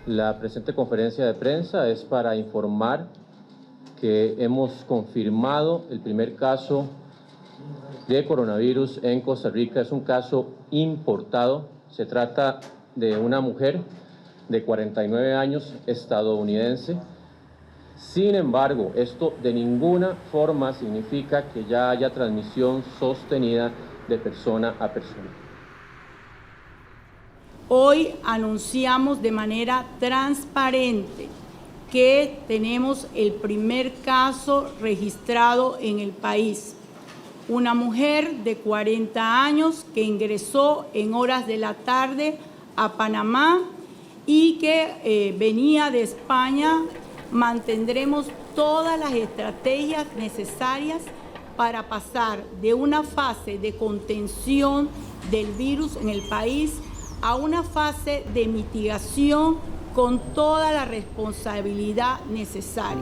La presente conferencia de prensa es para informar que hemos confirmado el primer caso de coronavirus en Costa Rica. Es un caso importado. Se trata de una mujer de 49 años, estadounidense. Sin embargo, esto de ninguna forma significa que ya haya transmisión sostenida de persona a persona. Hoy anunciamos de manera transparente que tenemos el primer caso registrado en el país. Una mujer de 40 años que ingresó en horas de la tarde a Panamá y que venía de España. Mantendremos todas las estrategias necesarias para pasar de una fase de contención del virus en el país a una fase de mitigación con toda la responsabilidad necesaria.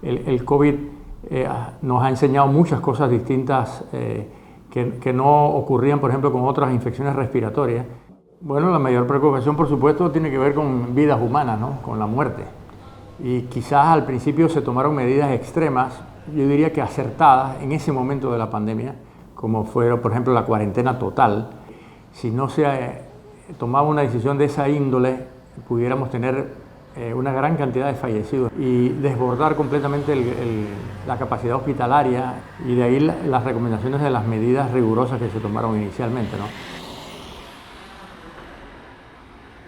El COVID nos ha enseñado muchas cosas distintas que no ocurrían, por ejemplo, con otras infecciones respiratorias. Bueno, la mayor preocupación, por supuesto, tiene que ver con vidas humanas, ¿no? Con la muerte. Y quizás al principio se tomaron medidas extremas, yo diría que acertadas en ese momento de la pandemia, como fue, por ejemplo, la cuarentena total. Si no se tomaba una decisión de esa índole, pudiéramos tener una gran cantidad de fallecidos y desbordar completamente la capacidad hospitalaria, y de ahí las recomendaciones de las medidas rigurosas que se tomaron inicialmente, ¿no?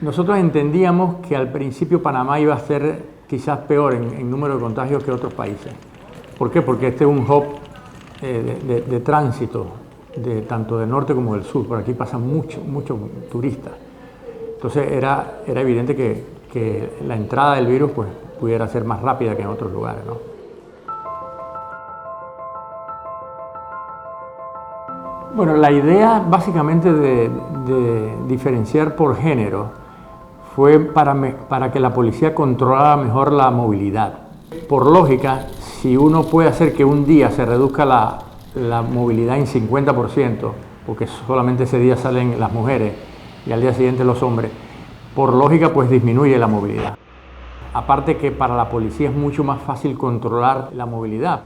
Nosotros entendíamos que al principio Panamá iba a ser quizás peor en número de contagios que otros países. ¿Por qué? Porque este es un hub de tránsito tanto del norte como del sur. Por aquí pasan muchos turistas. Entonces era evidente que la entrada del virus pues, pudiera ser más rápida que en otros lugares, ¿no? Bueno, la idea básicamente de diferenciar por género fue para que la policía controlara mejor la movilidad. Por lógica, si uno puede hacer que un día se reduzca la movilidad en 50%, porque solamente ese día salen las mujeres y al día siguiente los hombres, por lógica pues disminuye la movilidad. Aparte que para la policía es mucho más fácil controlar la movilidad.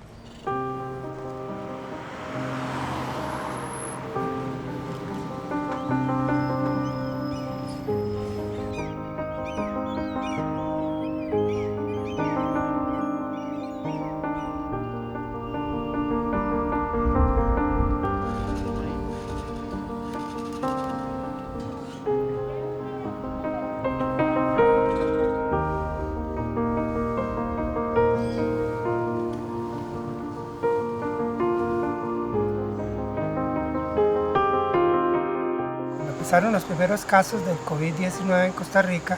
Empezaron los primeros casos del COVID-19 en Costa Rica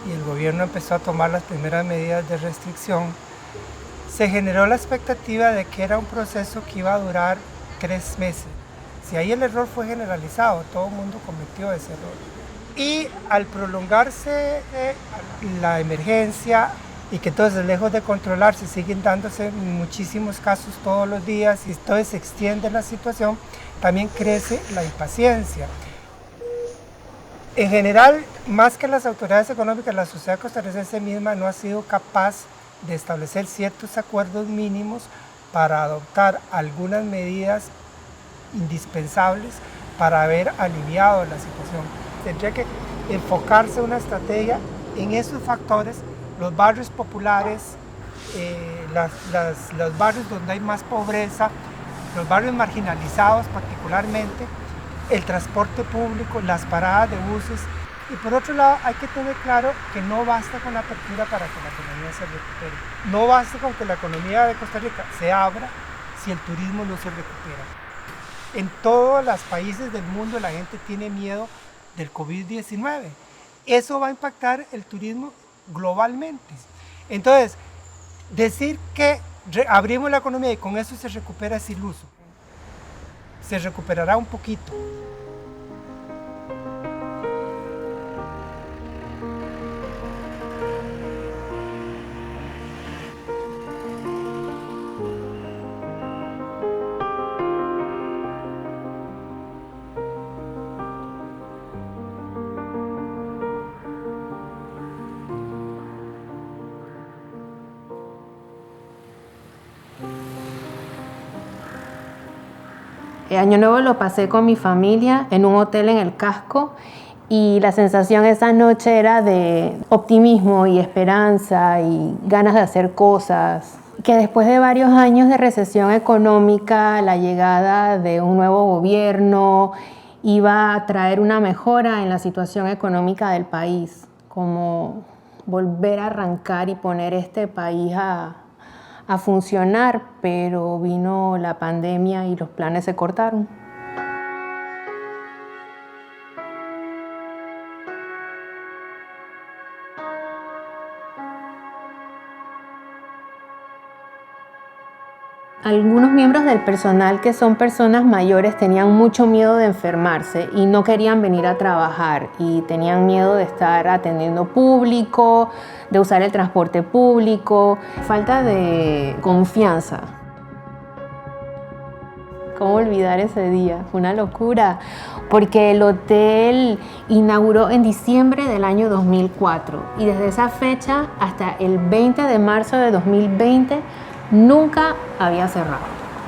y el gobierno empezó a tomar las primeras medidas de restricción. Se generó la expectativa de que era un proceso que iba a durar 3 meses. Si ahí el error fue generalizado, todo el mundo cometió ese error. Y al prolongarse la emergencia y que entonces lejos de controlarse siguen dándose muchísimos casos todos los días y entonces se extiende la situación, también crece la impaciencia. En general, más que las autoridades económicas, la sociedad costarricense misma no ha sido capaz de establecer ciertos acuerdos mínimos para adoptar algunas medidas indispensables para haber aliviado la situación. Tendría que enfocarse una estrategia en esos factores, los barrios populares, los barrios donde hay más pobreza, los barrios marginalizados particularmente, el transporte público, las paradas de buses. Y por otro lado, hay que tener claro que no basta con la apertura para que la economía se recupere. No basta con que la economía de Costa Rica se abra si el turismo no se recupera. En todos los países del mundo la gente tiene miedo del COVID-19 eso va a impactar el turismo globalmente. Entonces, decir que abrimos la economía y con eso se recupera es iluso. Se recuperará un poquito. Año Nuevo lo pasé con mi familia en un hotel en el Casco y la sensación esa noche era de optimismo y esperanza y ganas de hacer cosas. Que después de varios años de recesión económica, la llegada de un nuevo gobierno iba a traer una mejora en la situación económica del país, como volver a arrancar y poner este país a funcionar, pero vino la pandemia y los planes se cortaron. Algunos miembros del personal que son personas mayores tenían mucho miedo de enfermarse y no querían venir a trabajar y tenían miedo de estar atendiendo público, de usar el transporte público, falta de confianza. ¿Cómo olvidar ese día? Fue una locura, porque el hotel inauguró en diciembre del año 2004 y desde esa fecha hasta el 20 de marzo de 2020 nunca había cerrado,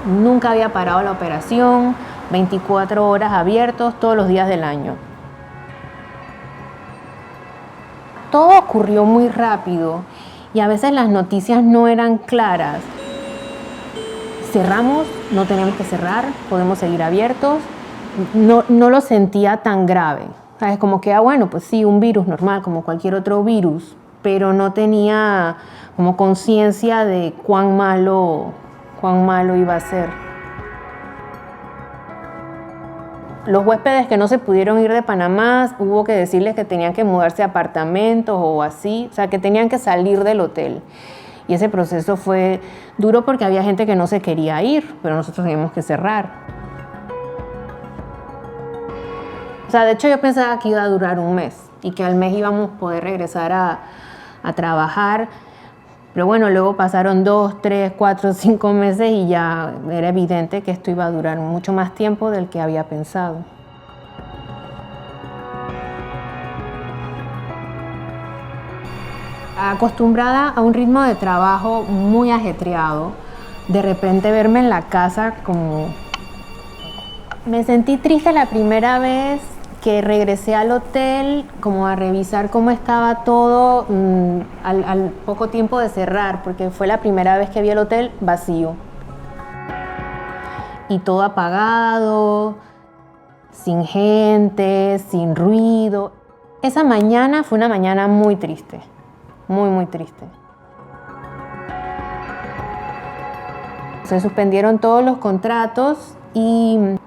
nunca había parado la operación, 24 horas abiertos todos los días del año. Todo ocurrió muy rápido y a veces las noticias no eran claras. Cerramos, no tenemos que cerrar, podemos seguir abiertos. No lo sentía tan grave. ¿Sabes? Como que, bueno, pues sí, un virus normal, como cualquier otro virus, pero no tenía como conciencia de cuán malo iba a ser. Los huéspedes que no se pudieron ir de Panamá, hubo que decirles que tenían que mudarse a apartamentos o así, o sea, que tenían que salir del hotel. Y ese proceso fue duro porque había gente que no se quería ir, pero nosotros teníamos que cerrar. O sea, de hecho yo pensaba que iba a durar un mes y que al mes íbamos a poder regresar a trabajar. Pero bueno, luego pasaron 2, 3, 4, 5 meses y ya era evidente que esto iba a durar mucho más tiempo del que había pensado. Acostumbrada a un ritmo de trabajo muy ajetreado, de repente verme en la casa como... Me sentí triste la primera vez que regresé al hotel, como a revisar cómo estaba todo al poco tiempo de cerrar, porque fue la primera vez que vi el hotel vacío. Y todo apagado, sin gente, sin ruido. Esa mañana fue una mañana muy triste, muy, muy triste. Se suspendieron todos los contratos y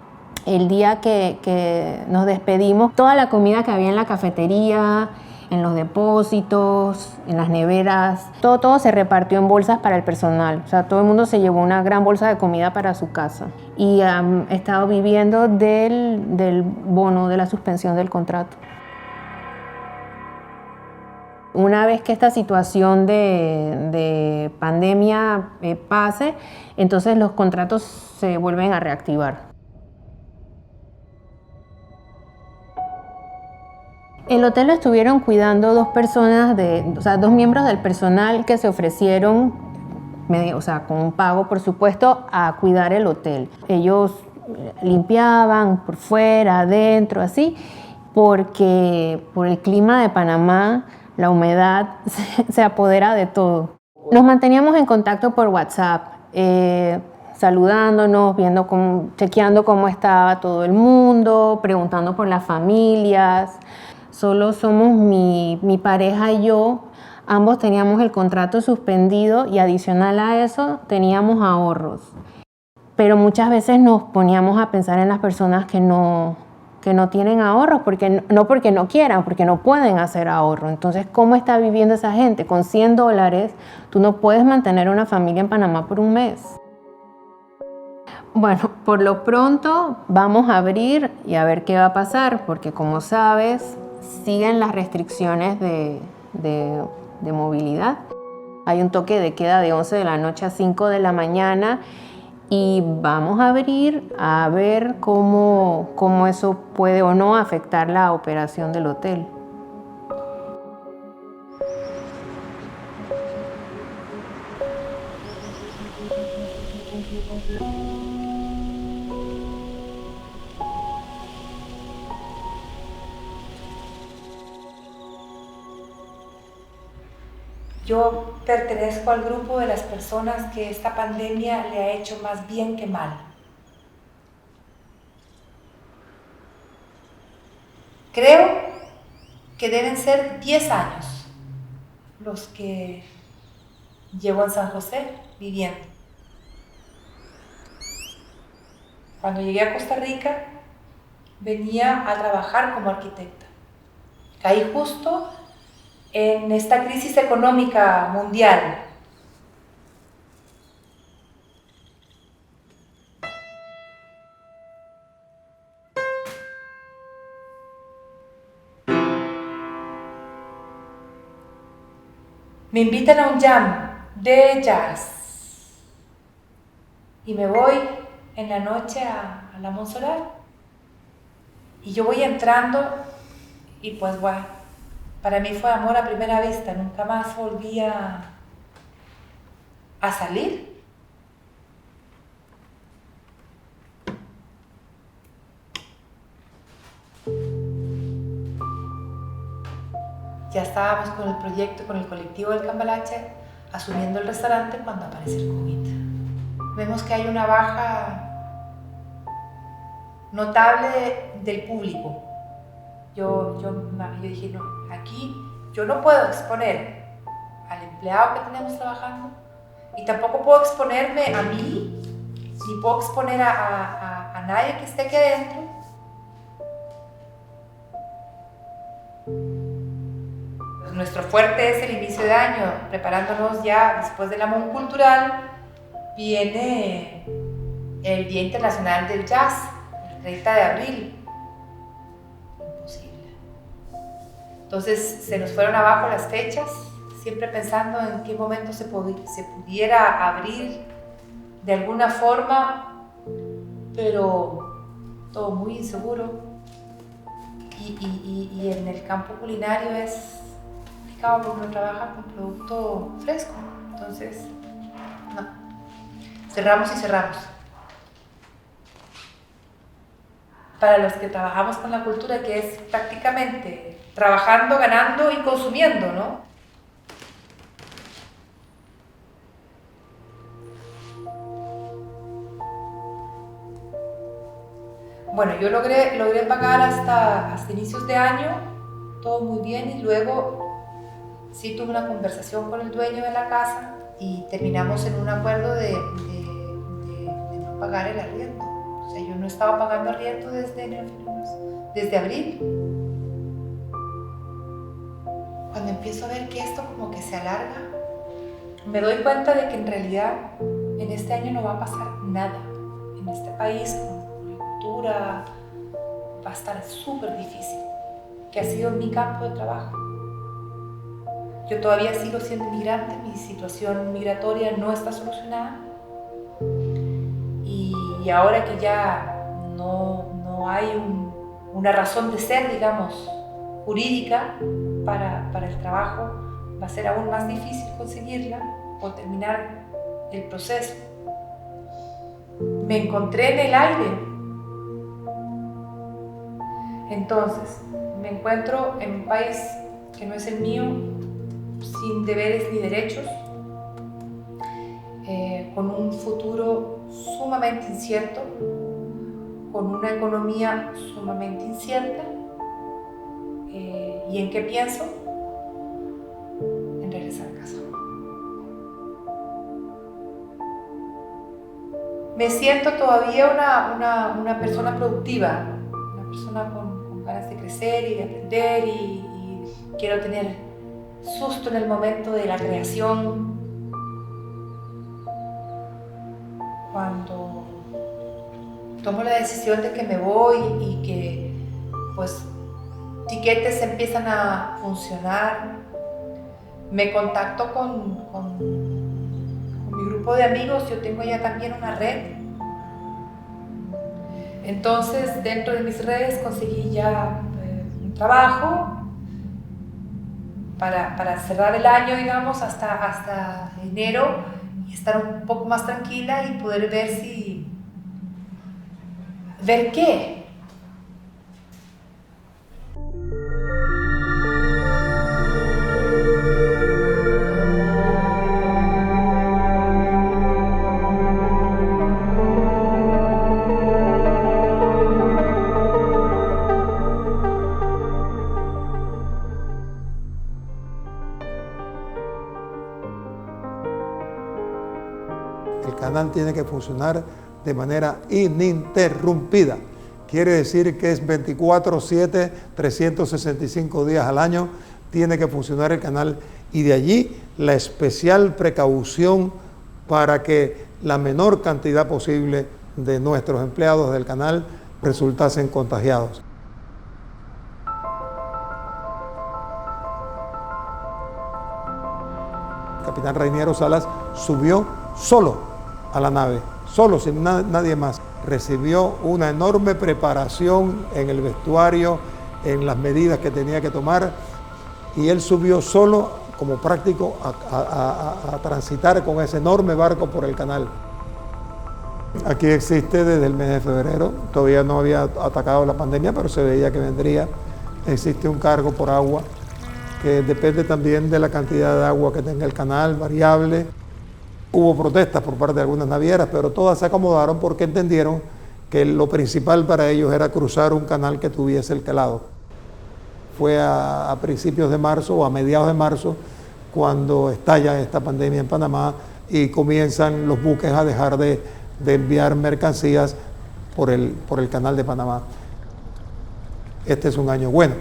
el día que nos despedimos, toda la comida que había en la cafetería, en los depósitos, en las neveras, todo se repartió en bolsas para el personal. O sea, todo el mundo se llevó una gran bolsa de comida para su casa. Y he estado viviendo del bono de la suspensión del contrato. Una vez que esta situación de pandemia pase, entonces los contratos se vuelven a reactivar. El hotel lo estuvieron cuidando dos personas, dos miembros del personal que se ofrecieron, con un pago por supuesto, a cuidar el hotel. Ellos limpiaban por fuera, adentro, así, porque por el clima de Panamá, la humedad se apodera de todo. Nos manteníamos en contacto por WhatsApp, saludándonos, chequeando cómo estaba todo el mundo, preguntando por las familias. Solo somos mi pareja y yo, ambos teníamos el contrato suspendido y adicional a eso teníamos ahorros. Pero muchas veces nos poníamos a pensar en las personas que no que no tienen ahorros, no porque no quieran, porque no pueden hacer ahorro. Entonces, ¿cómo está viviendo esa gente? Con $100, tú no puedes mantener una familia en Panamá por un mes. Bueno, por lo pronto vamos a abrir y a ver qué va a pasar, porque como sabes, siguen las restricciones de movilidad. Hay un toque de queda de 11 de la noche a 5 de la mañana y vamos a abrir a ver cómo eso puede o no afectar la operación del hotel. Yo pertenezco al grupo de las personas que esta pandemia le ha hecho más bien que mal. Creo que deben ser 10 años los que llevo en San José viviendo. Cuando llegué a Costa Rica, venía a trabajar como arquitecta. Caí justo en esta crisis económica mundial. Me invitan a un jam de jazz y me voy en la noche a la Montserrat y yo voy entrando y pues bueno, para mí fue amor a primera vista, nunca más volví a salir. Ya estábamos con el proyecto, con el colectivo del Cambalache, asumiendo el restaurante cuando aparece el COVID. Vemos que hay una baja notable del público. Yo dije, no, aquí yo no puedo exponer al empleado que tenemos trabajando y tampoco puedo exponerme a mí, ni puedo exponer a nadie que esté aquí adentro. Nuestro fuerte es el inicio de año, preparándonos ya después de la Mon Cultural, viene el Día Internacional del Jazz, el 30 de abril. Entonces se nos fueron abajo las fechas, siempre pensando en qué momento se pudiera abrir de alguna forma, pero todo muy inseguro. Y en el campo culinario es complicado porque uno trabaja con producto fresco, entonces no, cerramos y cerramos. Para los que trabajamos con la cultura, que es prácticamente trabajando, ganando y consumiendo, ¿no? Bueno, yo logré pagar hasta inicios de año, todo muy bien, y luego sí tuve una conversación con el dueño de la casa y terminamos en un acuerdo de no pagar el arriendo. O sea, yo no estaba pagando arriendo desde abril. Cuando empiezo a ver que esto como que se alarga, me doy cuenta de que en realidad en este año no va a pasar nada. En este país, con la cultura, va a estar súper difícil, que ha sido mi campo de trabajo. Yo todavía sigo siendo inmigrante, mi situación migratoria no está solucionada. Y ahora que ya no hay una razón de ser, digamos, jurídica para el trabajo, va a ser aún más difícil conseguirla o terminar el proceso. Me encontré en el aire. Entonces, me encuentro en un país que no es el mío, sin deberes ni derechos, con un futuro sumamente incierto, con una economía sumamente incierta. ¿Y en qué pienso? En regresar a casa. Me siento todavía una persona productiva, una persona con ganas de crecer y de aprender y quiero tener susto en el momento de la creación. Cuando tomo la decisión de que me voy y que pues tiquetes empiezan a funcionar, me contacto con mi grupo de amigos. Yo tengo ya también una red. Entonces, dentro de mis redes conseguí ya un trabajo para cerrar el año, digamos, hasta enero, y estar un poco más tranquila y poder ver qué. El canal tiene que funcionar de manera ininterrumpida. Quiere decir que es 24/7, 365 días al año, tiene que funcionar el canal, y de allí la especial precaución para que la menor cantidad posible de nuestros empleados del canal resultasen contagiados. El capitán Reiniero Salas subió solo a la nave, solo, sin nadie más. Recibió una enorme preparación en el vestuario, en las medidas que tenía que tomar, y él subió solo como práctico a transitar con ese enorme barco por el canal. Aquí existe desde el mes de febrero, todavía no había atacado la pandemia, pero se veía que vendría. Existe un cargo por agua que depende también de la cantidad de agua que tenga el canal, variable. Hubo protestas por parte de algunas navieras, pero todas se acomodaron porque entendieron que lo principal para ellos era cruzar un canal que tuviese el calado. Fue a principios de marzo o a mediados de marzo cuando estalla esta pandemia en Panamá y comienzan los buques a dejar de enviar mercancías por el canal de Panamá. Este es un año bueno,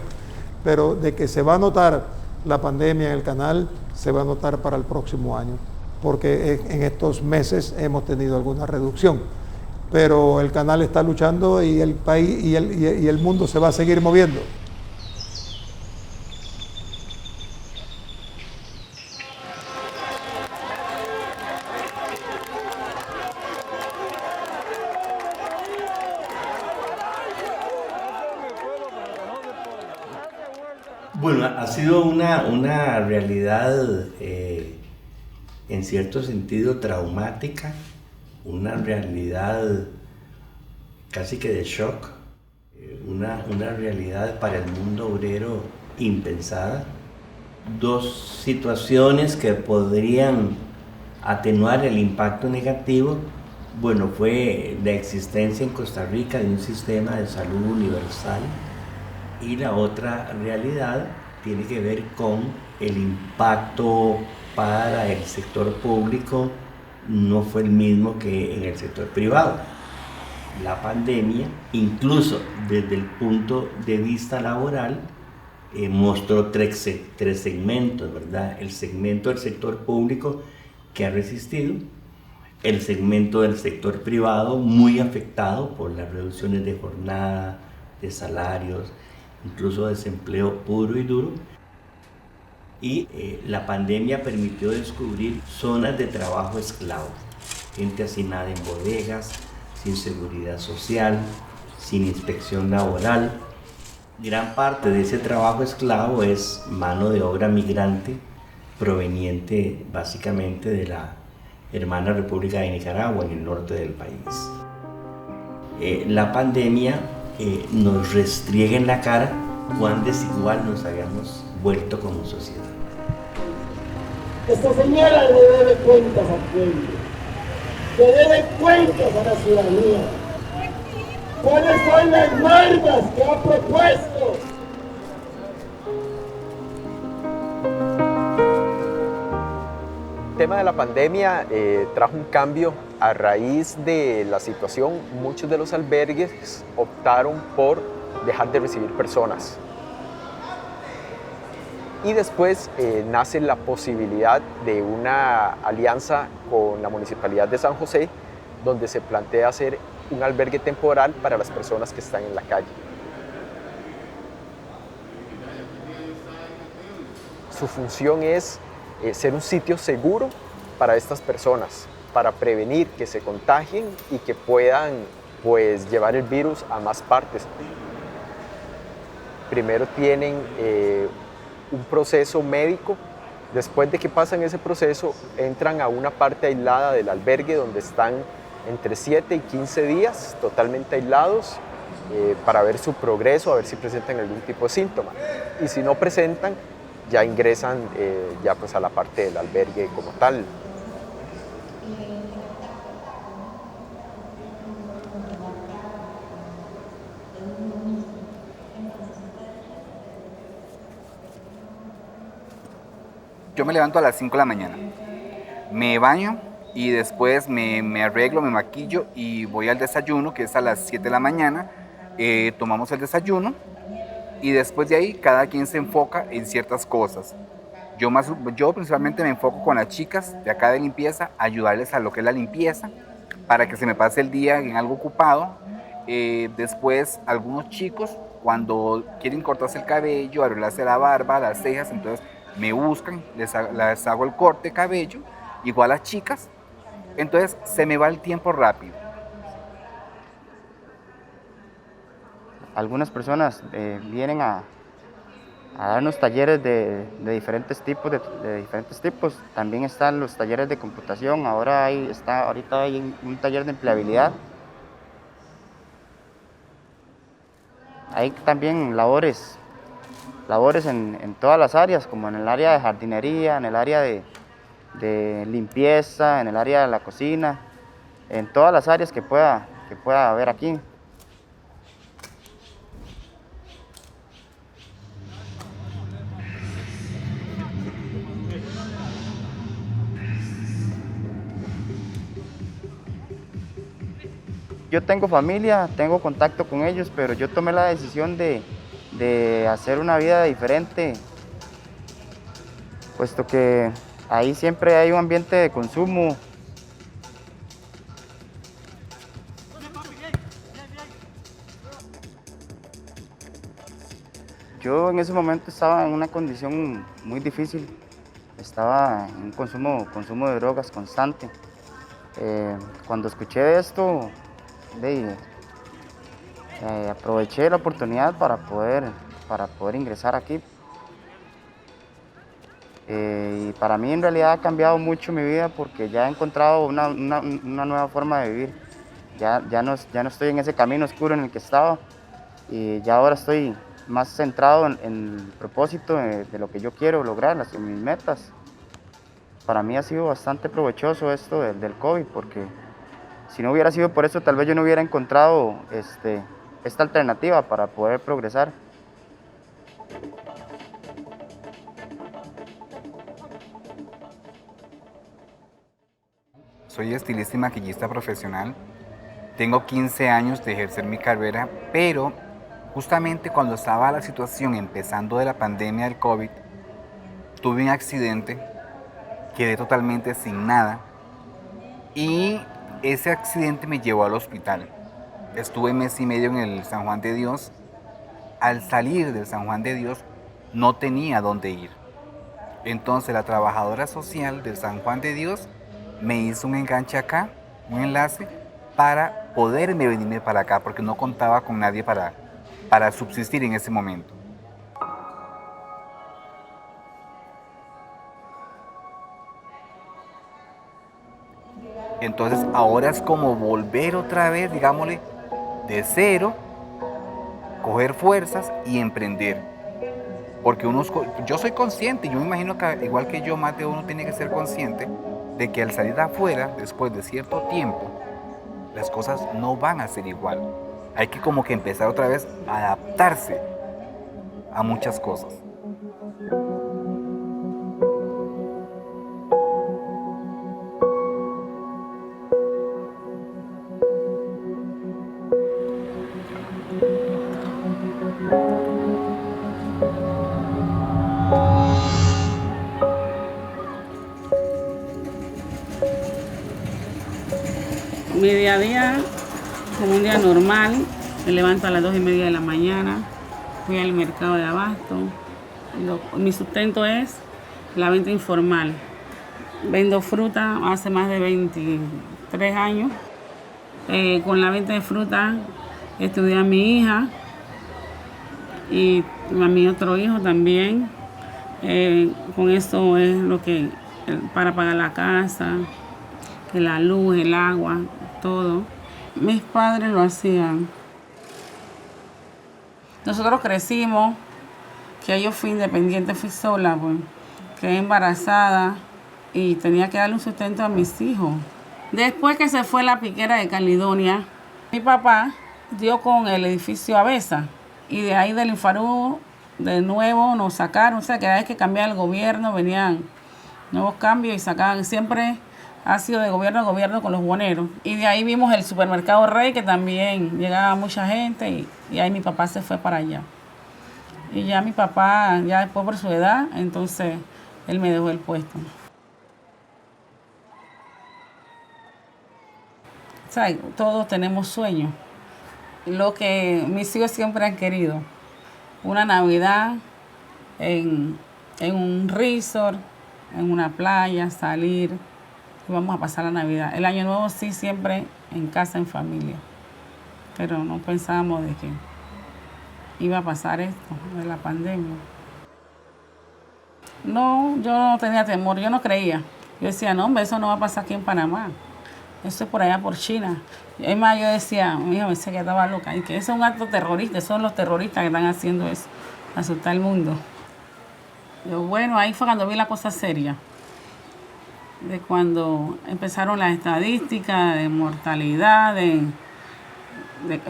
pero de que se va a notar la pandemia en el canal, se va a notar para el próximo año, porque en estos meses hemos tenido alguna reducción, pero el canal está luchando y el país y el mundo se va a seguir moviendo. Bueno, ha sido una realidad en cierto sentido traumática, una realidad casi que de shock, una realidad para el mundo obrero impensada. Dos situaciones que podrían atenuar el impacto negativo. Bueno, fue la existencia en Costa Rica de un sistema de salud universal, y la otra realidad tiene que ver con el impacto para el sector público. No fue el mismo que en el sector privado. La pandemia, incluso desde el punto de vista laboral, mostró tres segmentos, ¿verdad? El segmento del sector público, que ha resistido; el segmento del sector privado, muy afectado por las reducciones de jornada, de salarios, incluso desempleo puro y duro. Y la pandemia permitió descubrir zonas de trabajo esclavo, gente hacinada en bodegas, sin seguridad social, sin inspección laboral. Gran parte de ese trabajo esclavo es mano de obra migrante, proveniente básicamente de la hermana República de Nicaragua, en el norte del país. La pandemia nos restriega en la cara cuán desigual nos habíamos vuelto como sociedad. Esta señora le debe cuentas al pueblo, le debe cuentas a la ciudadanía. ¿Cuáles son las normas que ha propuesto? El tema de la pandemia trajo un cambio. A raíz de la situación, muchos de los albergues optaron por dejar de recibir personas. Y después nace la posibilidad de una alianza con la Municipalidad de San José, donde se plantea hacer un albergue temporal para las personas que están en la calle. Su función es ser un sitio seguro para estas personas, para prevenir que se contagien y que puedan pues, llevar el virus a más partes. Primero tienen un proceso médico, después de que pasan ese proceso entran a una parte aislada del albergue donde están entre 7 y 15 días totalmente aislados para ver su progreso, a ver si presentan algún tipo de síntoma. Y si no presentan, ya ingresan ya pues a la parte del albergue como tal. Yo me levanto a las 5 de la mañana, me baño y después me arreglo, me maquillo y voy al desayuno, que es a las 7 de la mañana. Tomamos el desayuno y después de ahí cada quien se enfoca en ciertas cosas. Yo principalmente me enfoco con las chicas de acá de limpieza, ayudarles a lo que es la limpieza, para que se me pase el día en algo ocupado. Después algunos chicos cuando quieren cortarse el cabello, arreglarse la barba, las cejas, entonces me buscan, les hago el corte de cabello, igual las chicas, entonces se me va el tiempo rápido. Algunas personas vienen a darnos talleres de diferentes tipos, también están los talleres de computación, ahorita hay un taller de empleabilidad. Hay también labores en todas las áreas, como en el área de jardinería, en el área de limpieza, en el área de la cocina, en todas las áreas que pueda haber aquí. Yo tengo familia, tengo contacto con ellos, pero yo tomé la decisión de hacer una vida diferente, puesto que ahí siempre hay un ambiente de consumo. Yo en ese momento estaba en una condición muy difícil, estaba en un consumo de drogas constante. Cuando escuché esto, aproveché la oportunidad para poder ingresar aquí. Y para mí en realidad ha cambiado mucho mi vida porque ya he encontrado una nueva forma de vivir. Ya no estoy en ese camino oscuro en el que estaba y ya ahora estoy más centrado en el propósito de lo que yo quiero lograr, mis metas. Para mí ha sido bastante provechoso esto del COVID porque si no hubiera sido por eso, tal vez yo no hubiera encontrado esta alternativa para poder progresar. Soy estilista y maquillista profesional. Tengo 15 años de ejercer mi carrera, pero justamente cuando estaba la situación empezando de la pandemia del COVID, tuve un accidente, quedé totalmente sin nada y ese accidente me llevó al hospital. Estuve mes y medio en el San Juan de Dios. Al salir del San Juan de Dios no tenía dónde ir. Entonces la trabajadora social del San Juan de Dios me hizo un enganche acá, un enlace, para poderme venirme para acá, porque no contaba con nadie para subsistir en ese momento. Entonces ahora es como volver otra vez, digámosle, de cero, coger fuerzas y emprender. Porque yo soy consciente, yo me imagino que igual que yo, más de uno tiene que ser consciente de que al salir de afuera, después de cierto tiempo, las cosas no van a ser igual. Hay que como que empezar otra vez a adaptarse a muchas cosas. día a día, como un día normal, me levanto a las 2:30 de la mañana, voy al mercado de abasto. Mi sustento es la venta informal. Vendo fruta hace más de 23 años. Con la venta de fruta estudié a mi hija y a mi otro hijo también. Con eso es lo que para pagar la casa, la luz, el agua, todo. Mis padres lo hacían. Nosotros crecimos, que yo fui independiente, fui sola, pues. Quedé embarazada y tenía que darle un sustento a mis hijos. Después que se fue la piquera de Caledonia, mi papá dio con el edificio Avesa y de ahí del Infarú de nuevo nos sacaron. O sea, que cada vez que cambiaba el gobierno venían nuevos cambios y sacaban. Siempre ha sido de gobierno a gobierno con los buhoneros. Y de ahí vimos el supermercado Rey, que también llegaba mucha gente y ahí mi papá se fue para allá. Y ya mi papá, ya después por su edad, entonces él me dejó el puesto. O sea, todos tenemos sueños. Lo que mis hijos siempre han querido. Una Navidad en un resort, en una playa, salir y vamos a pasar la Navidad. El Año Nuevo sí, siempre en casa, en familia. Pero no pensábamos de que iba a pasar esto, de la pandemia. No, yo no tenía temor, yo no creía. Yo decía, no, hombre, eso no va a pasar aquí en Panamá. Eso es por allá, por China. Es más, yo decía, mi hijo me decía que estaba loca. Y que eso es un acto terrorista, son los terroristas que están haciendo eso, asustar al mundo. Yo, bueno, ahí fue cuando vi la cosa seria. De cuando empezaron las estadísticas de mortalidad,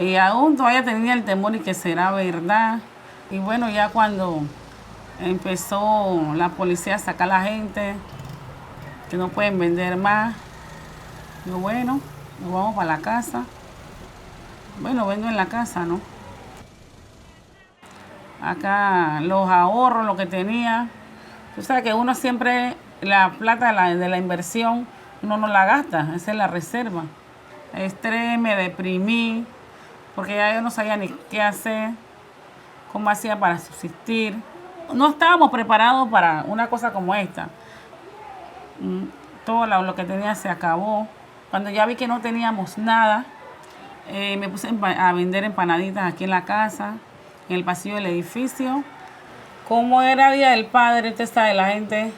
y aún todavía tenía el temor y que será verdad. Y bueno, ya cuando empezó la policía a sacar a la gente, que no pueden vender más, digo, bueno, nos vamos para la casa. Bueno, vendo en la casa, ¿no? Acá los ahorros, lo que tenía. Tú sabes que uno siempre, la plata de la inversión, uno no la gasta, esa es la reserva. Estrés, me deprimí, porque ya yo no sabía ni qué hacer, cómo hacía para subsistir. No estábamos preparados para una cosa como esta. Todo lo que tenía se acabó. Cuando ya vi que no teníamos nada, me puse a vender empanaditas aquí en la casa, en el pasillo del edificio. Como era Día del Padre, usted sabe, la gente,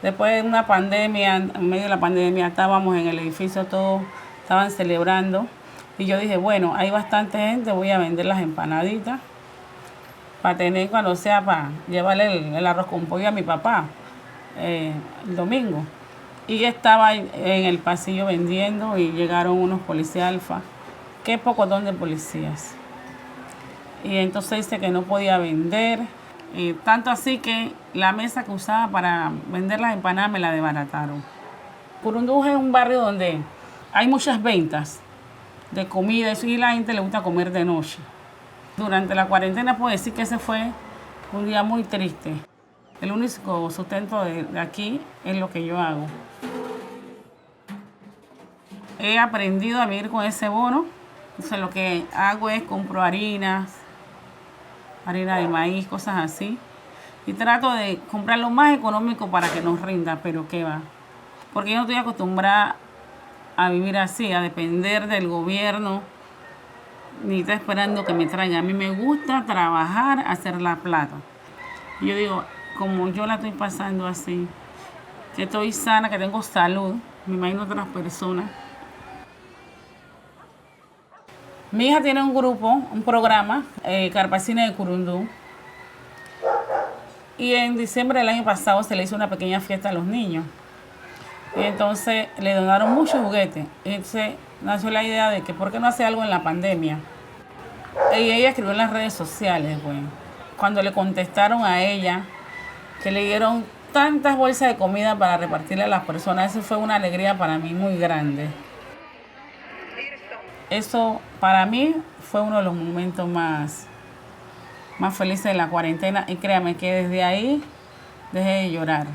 después de una pandemia, en medio de la pandemia, estábamos en el edificio, todos estaban celebrando. Y yo dije, bueno, hay bastante gente, voy a vender las empanaditas para tener, cuando sea, para llevarle el arroz con pollo a mi papá el domingo. Y estaba en el pasillo vendiendo y llegaron unos policías alfa. Qué pocotón de policías. Y entonces dice que no podía vender. Tanto así que la mesa que usaba para vender las empanadas me la desbarataron. Curundú es un barrio donde hay muchas ventas de comida y la gente le gusta comer de noche. Durante la cuarentena puedo decir que ese fue un día muy triste. El único sustento de aquí es lo que yo hago. He aprendido a vivir con ese bono. Entonces lo que hago es compro harina de maíz, cosas así. Y trato de comprar lo más económico para que nos rinda, pero qué va. Porque yo no estoy acostumbrada a vivir así, a depender del gobierno, ni estar esperando que me traigan. A mí me gusta trabajar, hacer la plata. Y yo digo, como yo la estoy pasando así, que estoy sana, que tengo salud, me imagino otras personas. Mi hija tiene un grupo, un programa, Carpacines de Curundú. Y en diciembre del año pasado se le hizo una pequeña fiesta a los niños. Y entonces le donaron muchos juguetes. Y entonces nació la idea de que ¿por qué no hace algo en la pandemia? Y ella escribió en las redes sociales, bueno. Cuando le contestaron a ella que le dieron tantas bolsas de comida para repartirle a las personas, eso fue una alegría para mí muy grande. Eso para mí fue uno de los momentos más felices de la cuarentena y créame que desde ahí dejé de llorar.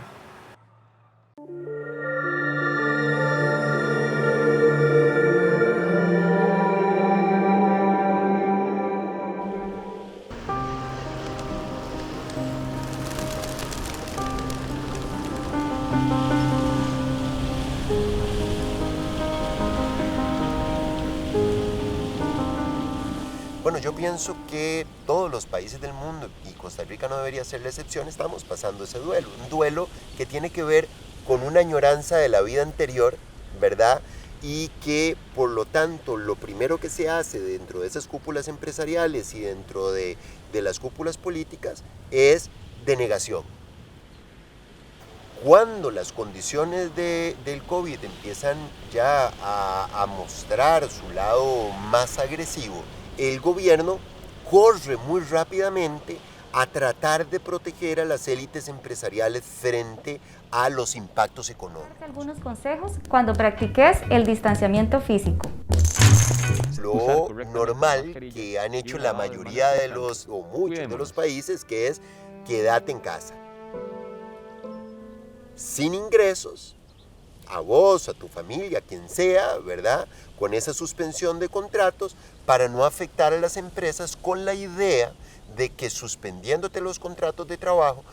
Bueno, yo pienso que todos los países del mundo, y Costa Rica no debería ser la excepción, estamos pasando ese duelo. Un duelo que tiene que ver con una añoranza de la vida anterior, ¿verdad? Y que, por lo tanto, lo primero que se hace dentro de esas cúpulas empresariales y dentro de las cúpulas políticas es denegación. Cuando las condiciones del COVID empiezan ya a mostrar su lado más agresivo, el gobierno corre muy rápidamente a tratar de proteger a las élites empresariales frente a los impactos económicos. Algunos consejos cuando practiques el distanciamiento físico. Lo normal que han hecho la mayoría de los, o muchos de los países, que es quédate en casa. Sin ingresos, a vos, a tu familia, a quien sea, ¿verdad? Con esa suspensión de contratos para no afectar a las empresas, con la idea de que suspendiéndote los contratos de trabajo,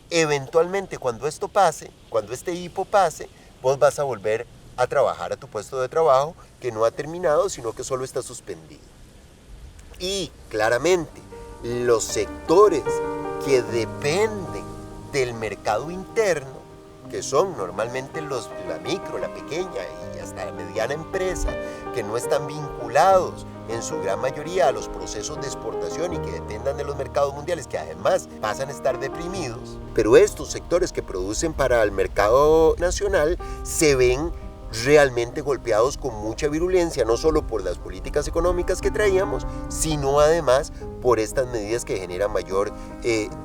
eventualmente cuando esto pase, cuando este hipo pase, vos vas a volver a trabajar a tu puesto de trabajo que no ha terminado, sino que solo está suspendido. Y claramente, los sectores que dependen del mercado interno, que son normalmente la micro, la pequeña y hasta la mediana empresa, que no están vinculados en su gran mayoría a los procesos de exportación y que dependan de los mercados mundiales, que además pasan a estar deprimidos. Pero estos sectores que producen para el mercado nacional se ven realmente golpeados con mucha virulencia, no solo por las políticas económicas que traíamos, sino además por estas medidas que generan mayor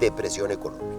depresión económica.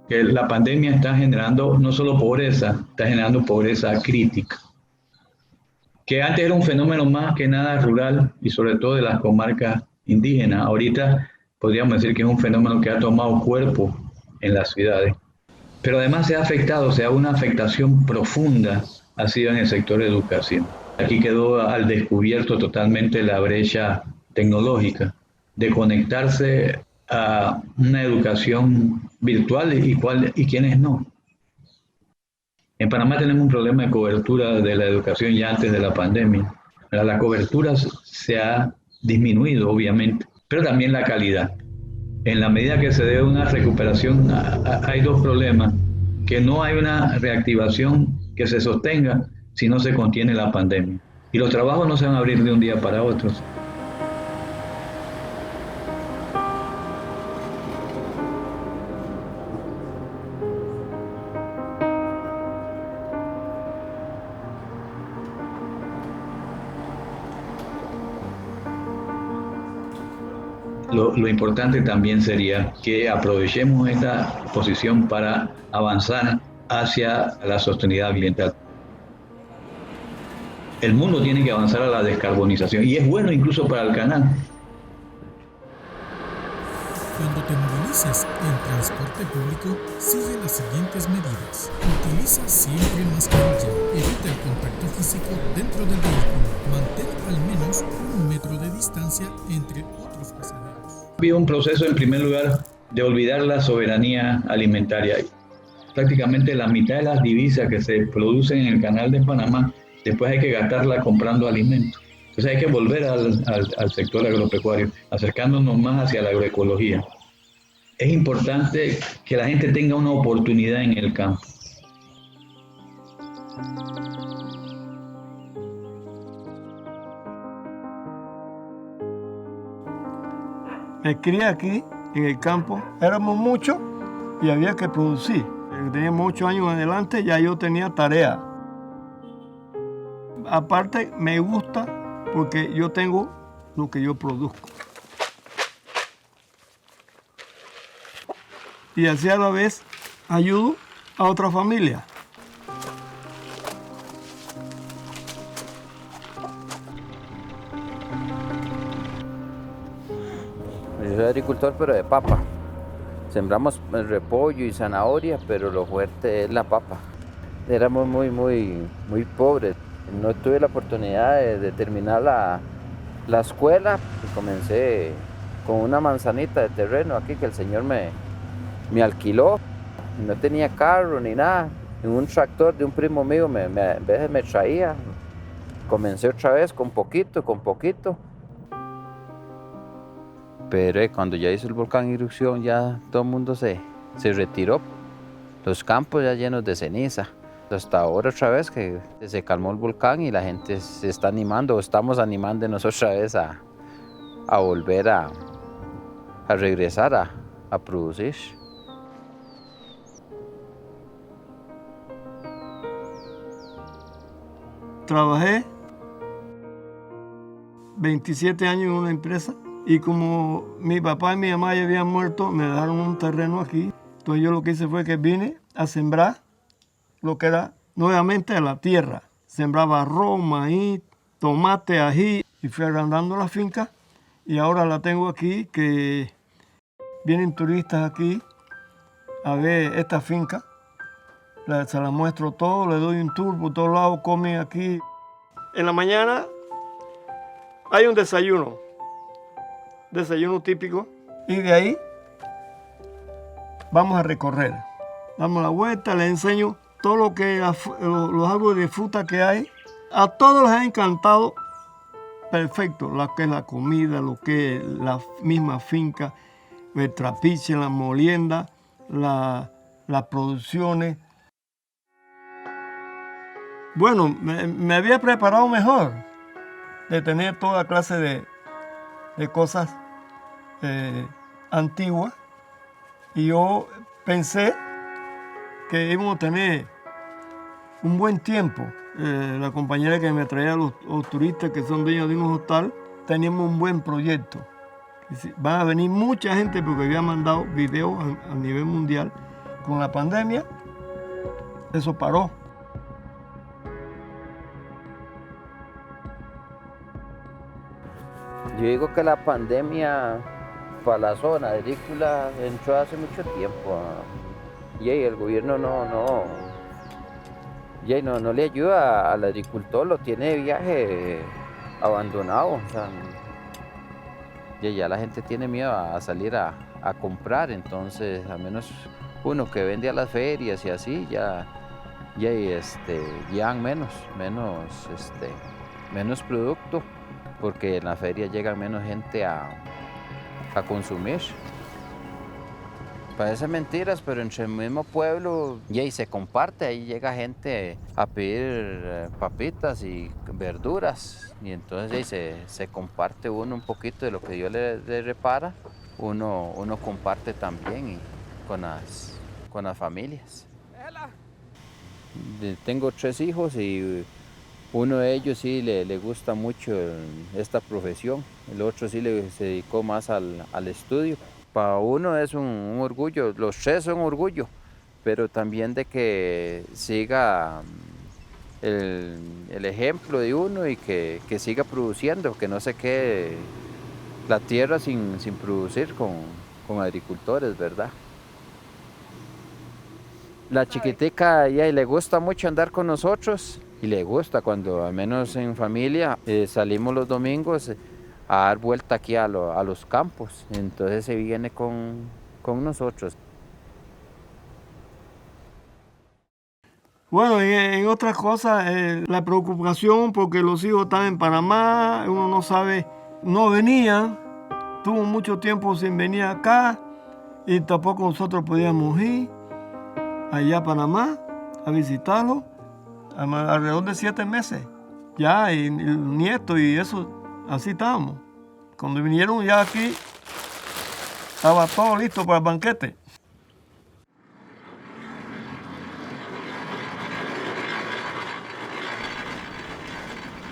Que la pandemia está generando no solo pobreza, está generando pobreza crítica. Que antes era un fenómeno más que nada rural y sobre todo de las comarcas indígenas. Ahorita podríamos decir que es un fenómeno que ha tomado cuerpo en las ciudades. Pero además se ha afectado, o sea, una afectación profunda ha sido en el sector de educación. Aquí quedó al descubierto totalmente la brecha tecnológica de conectarse a una educación virtual y quienes no. En Panamá tenemos un problema de cobertura de la educación ya antes de la pandemia. La cobertura se ha disminuido, obviamente, pero también la calidad. En la medida que se dé una recuperación, hay dos problemas: que no hay una reactivación que se sostenga si no se contiene la pandemia. Y los trabajos no se van a abrir de un día para otro. Lo importante también sería que aprovechemos esta posición para avanzar hacia la sostenibilidad ambiental. El mundo tiene que avanzar a la descarbonización y es bueno incluso para el canal. Cuando te movilices en transporte público, sigue las siguientes medidas. Utiliza siempre mascarilla. Evita el contacto físico dentro del vehículo. Mantén al menos 1 metro de distancia entre otros pasajeros. Había un proceso, en primer lugar, de olvidar la soberanía alimentaria. Prácticamente la mitad de las divisas que se producen en el canal de Panamá, después hay que gastarla comprando alimentos. Entonces hay que volver al sector agropecuario, acercándonos más hacia la agroecología. Es importante que la gente tenga una oportunidad en el campo. Me crié aquí, en el campo. Éramos muchos y había que producir. Teníamos 8 años en adelante, ya yo tenía tarea. Aparte, me gusta porque yo tengo lo que yo produzco. Y así a la vez ayudo a otra familia. soy agricultor, pero de papa. Sembramos el repollo y zanahoria, pero lo fuerte es la papa. Éramos muy pobres. No tuve la oportunidad de terminar la escuela. Comencé con una manzanita de terreno aquí que el señor me alquiló. No tenía carro ni nada. En un tractor de un primo mío a veces me traía. Comencé otra vez con poquito. Pero cuando ya hizo el volcán en erupción, ya todo el mundo se retiró. Los campos ya llenos de ceniza. Hasta ahora otra vez que se calmó el volcán y la gente se está animando, o estamos animándonos otra vez a volver a regresar a producir. Trabajé 27 años en una empresa y como mi papá y mi mamá ya habían muerto, me dejaron un terreno aquí. Entonces yo lo que hice fue que vine a sembrar lo que era nuevamente la tierra. Sembraba arroz, maíz, tomate, ají y fui agrandando la finca y ahora la tengo aquí que vienen turistas aquí a ver esta finca. Se la muestro todo, le doy un tour por todos lados, comen aquí. En la mañana hay un desayuno típico y de ahí vamos a recorrer. Damos la vuelta, les enseño todo lo que los árboles de fruta que hay. A todos les ha encantado perfecto lo que es la comida, lo que es la misma finca, el trapiche, la molienda, las producciones. Bueno, me había preparado mejor de tener toda clase de cosas antiguas y yo pensé que íbamos a tener un buen tiempo. La compañera que me traía los turistas que son dueños de un hostal, teníamos un buen proyecto. Van a venir mucha gente porque había mandado videos a nivel mundial. Con la pandemia, eso paró. Yo digo que la pandemia para la zona agrícola entró hace mucho tiempo. Y el gobierno no le ayuda al agricultor, lo tiene de viaje abandonado. O sea, ya la gente tiene miedo a salir a comprar, entonces al menos uno que vende a las ferias y así llevan menos producto, porque en la feria llega menos gente a consumir. Parecen mentiras, pero entre el mismo pueblo se comparte, ahí llega gente a pedir papitas y verduras y entonces se comparte uno un poquito de lo que Dios le repara, uno comparte también con las familias. Tengo 3 hijos y uno de ellos sí le gusta mucho esta profesión, el otro sí se dedicó más al estudio. Para uno es un orgullo, los 3 son orgullo, pero también de que siga el ejemplo de uno y que siga produciendo, que no se quede la tierra sin producir con agricultores, ¿verdad? La chiquitica le gusta mucho andar con nosotros y le gusta cuando, al menos en familia, salimos los domingos a dar vuelta aquí a los campos, entonces se viene con nosotros. Bueno, en otras cosas, la preocupación porque los hijos están en Panamá, uno no sabe, no venían, tuvo mucho tiempo sin venir acá y tampoco nosotros podíamos ir allá a Panamá a visitarlo, alrededor de 7 meses, ya, y el nieto y eso. Así estábamos. Cuando vinieron ya aquí, estaba todo listo para el banquete.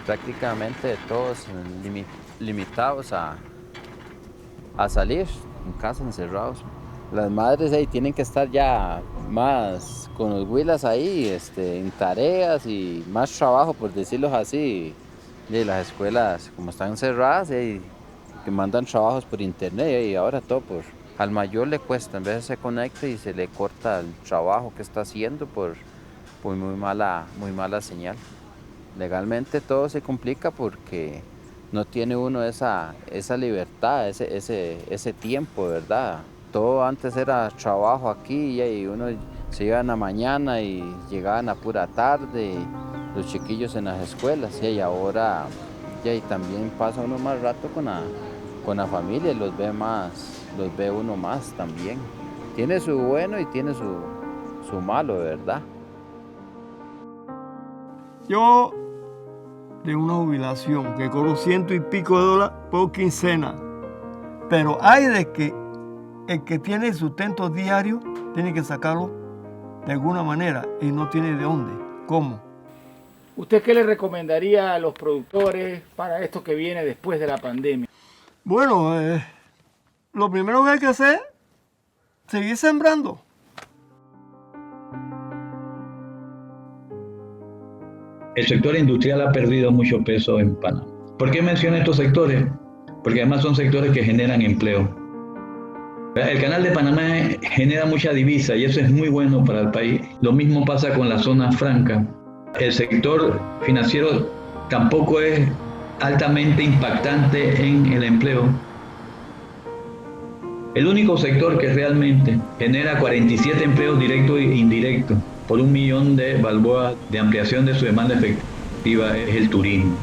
Prácticamente todos limitados a salir, en casa encerrados. Las madres ahí tienen que estar ya más con los huilas ahí, en tareas y más trabajo, por decirlo así. Y las escuelas, como están cerradas, que mandan trabajos por internet y ahora todo al mayor le cuesta, en vez se conecta y se le corta el trabajo que está haciendo por muy mala señal. Legalmente todo se complica porque no tiene uno esa libertad, ese tiempo, ¿verdad? Todo antes era trabajo aquí y uno se iba en la mañana y llegaban a pura tarde, los chiquillos en las escuelas y ahora y también pasa uno más rato con la familia y los ve uno más también. Tiene su bueno y tiene su malo, ¿verdad? Yo de una jubilación que cobro $100 y pico por quincena, pero hay de que el que tiene sustento diario tiene que sacarlo de alguna manera y no tiene de dónde, cómo. ¿Usted qué le recomendaría a los productores para esto que viene después de la pandemia? Bueno, lo primero que hay que hacer es seguir sembrando. El sector industrial ha perdido mucho peso en Panamá. ¿Por qué menciono estos sectores? Porque además son sectores que generan empleo. El canal de Panamá genera mucha divisa y eso es muy bueno para el país. Lo mismo pasa con la zona franca. El sector financiero tampoco es altamente impactante en el empleo. El único sector que realmente genera 47 empleos directos e indirectos por 1 millón de balboas de ampliación de su demanda efectiva es el turismo.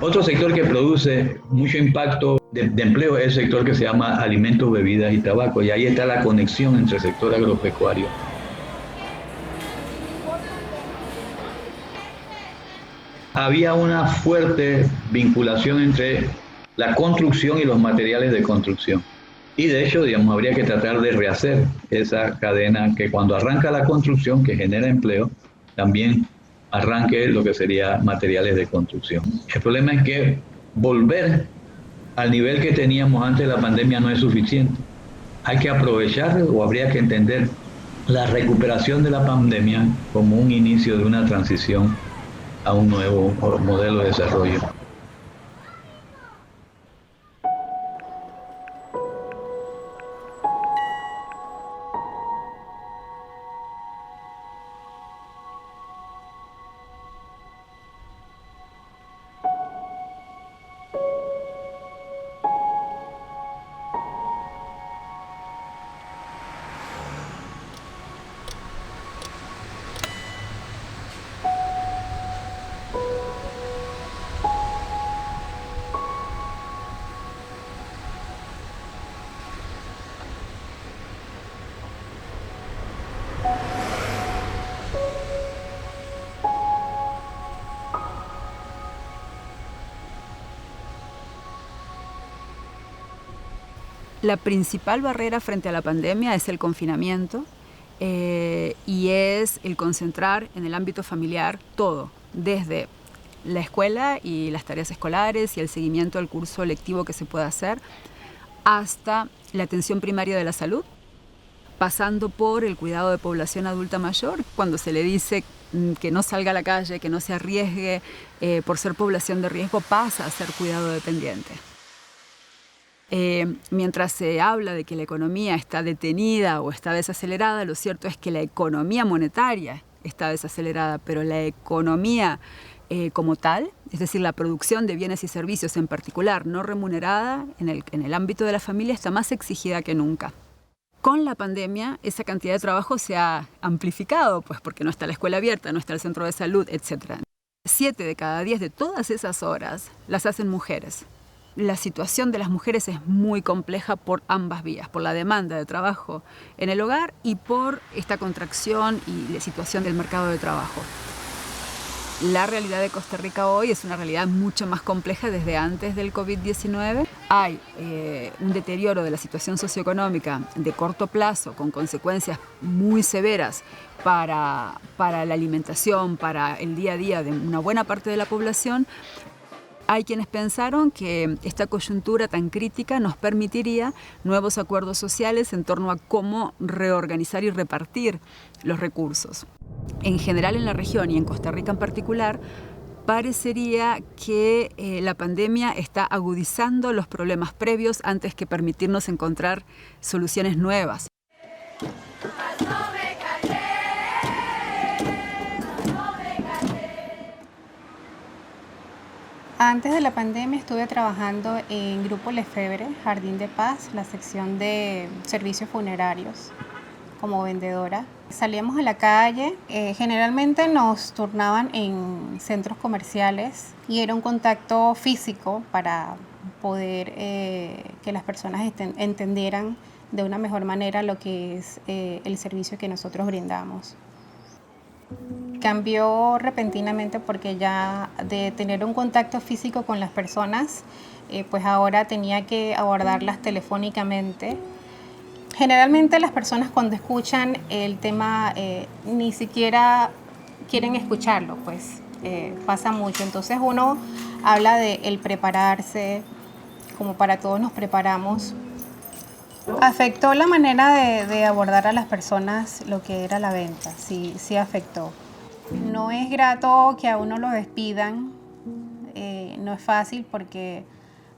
Otro sector que produce mucho impacto de empleo es el sector que se llama alimentos, bebidas y tabaco, y ahí está la conexión entre el sector agropecuario. Había una fuerte vinculación entre la construcción y los materiales de construcción. Y de hecho, habría que tratar de rehacer esa cadena que cuando arranca la construcción, que genera empleo, también arranque lo que sería materiales de construcción. El problema es que volver al nivel que teníamos antes de la pandemia no es suficiente. Hay que aprovechar o habría que entender la recuperación de la pandemia como un inicio de una transición a un nuevo modelo de desarrollo. La principal barrera frente a la pandemia es el confinamiento y es el concentrar en el ámbito familiar todo, desde la escuela y las tareas escolares y el seguimiento del curso lectivo que se pueda hacer, hasta la atención primaria de la salud, pasando por el cuidado de población adulta mayor, cuando se le dice que no salga a la calle, que no se arriesgue por ser población de riesgo, pasa a ser cuidado dependiente. Mientras se habla de que la economía está detenida o está desacelerada, lo cierto es que la economía monetaria está desacelerada, pero la economía como tal, es decir, la producción de bienes y servicios en particular no remunerada en el ámbito de la familia está más exigida que nunca. Con la pandemia, esa cantidad de trabajo se ha amplificado, pues porque no está la escuela abierta, no está el centro de salud, etc. 7 de cada 10 de todas esas horas las hacen mujeres. La situación de las mujeres es muy compleja por ambas vías, por la demanda de trabajo en el hogar y por esta contracción y la situación del mercado de trabajo. La realidad de Costa Rica hoy es una realidad mucho más compleja desde antes del COVID-19. Hay un deterioro de la situación socioeconómica de corto plazo con consecuencias muy severas para la alimentación, para el día a día de una buena parte de la población. Hay quienes pensaron que esta coyuntura tan crítica nos permitiría nuevos acuerdos sociales en torno a cómo reorganizar y repartir los recursos. En general en la región y en Costa Rica en particular, parecería que la pandemia está agudizando los problemas previos antes que permitirnos encontrar soluciones nuevas. Antes de la pandemia estuve trabajando en Grupo Lefebvre, Jardín de Paz, la sección de servicios funerarios, como vendedora. Salíamos a la calle, generalmente nos turnaban en centros comerciales y era un contacto físico para poder que las personas entendieran de una mejor manera lo que es el servicio que nosotros brindamos. Cambió repentinamente porque ya de tener un contacto físico con las personas, pues ahora tenía que abordarlas telefónicamente. Generalmente las personas cuando escuchan el tema ni siquiera quieren escucharlo, pues pasa mucho. Entonces uno habla de el prepararse, como para todos nos preparamos. Afectó la manera de abordar a las personas lo que era la venta, sí afectó. No es grato que a uno lo despidan, no es fácil porque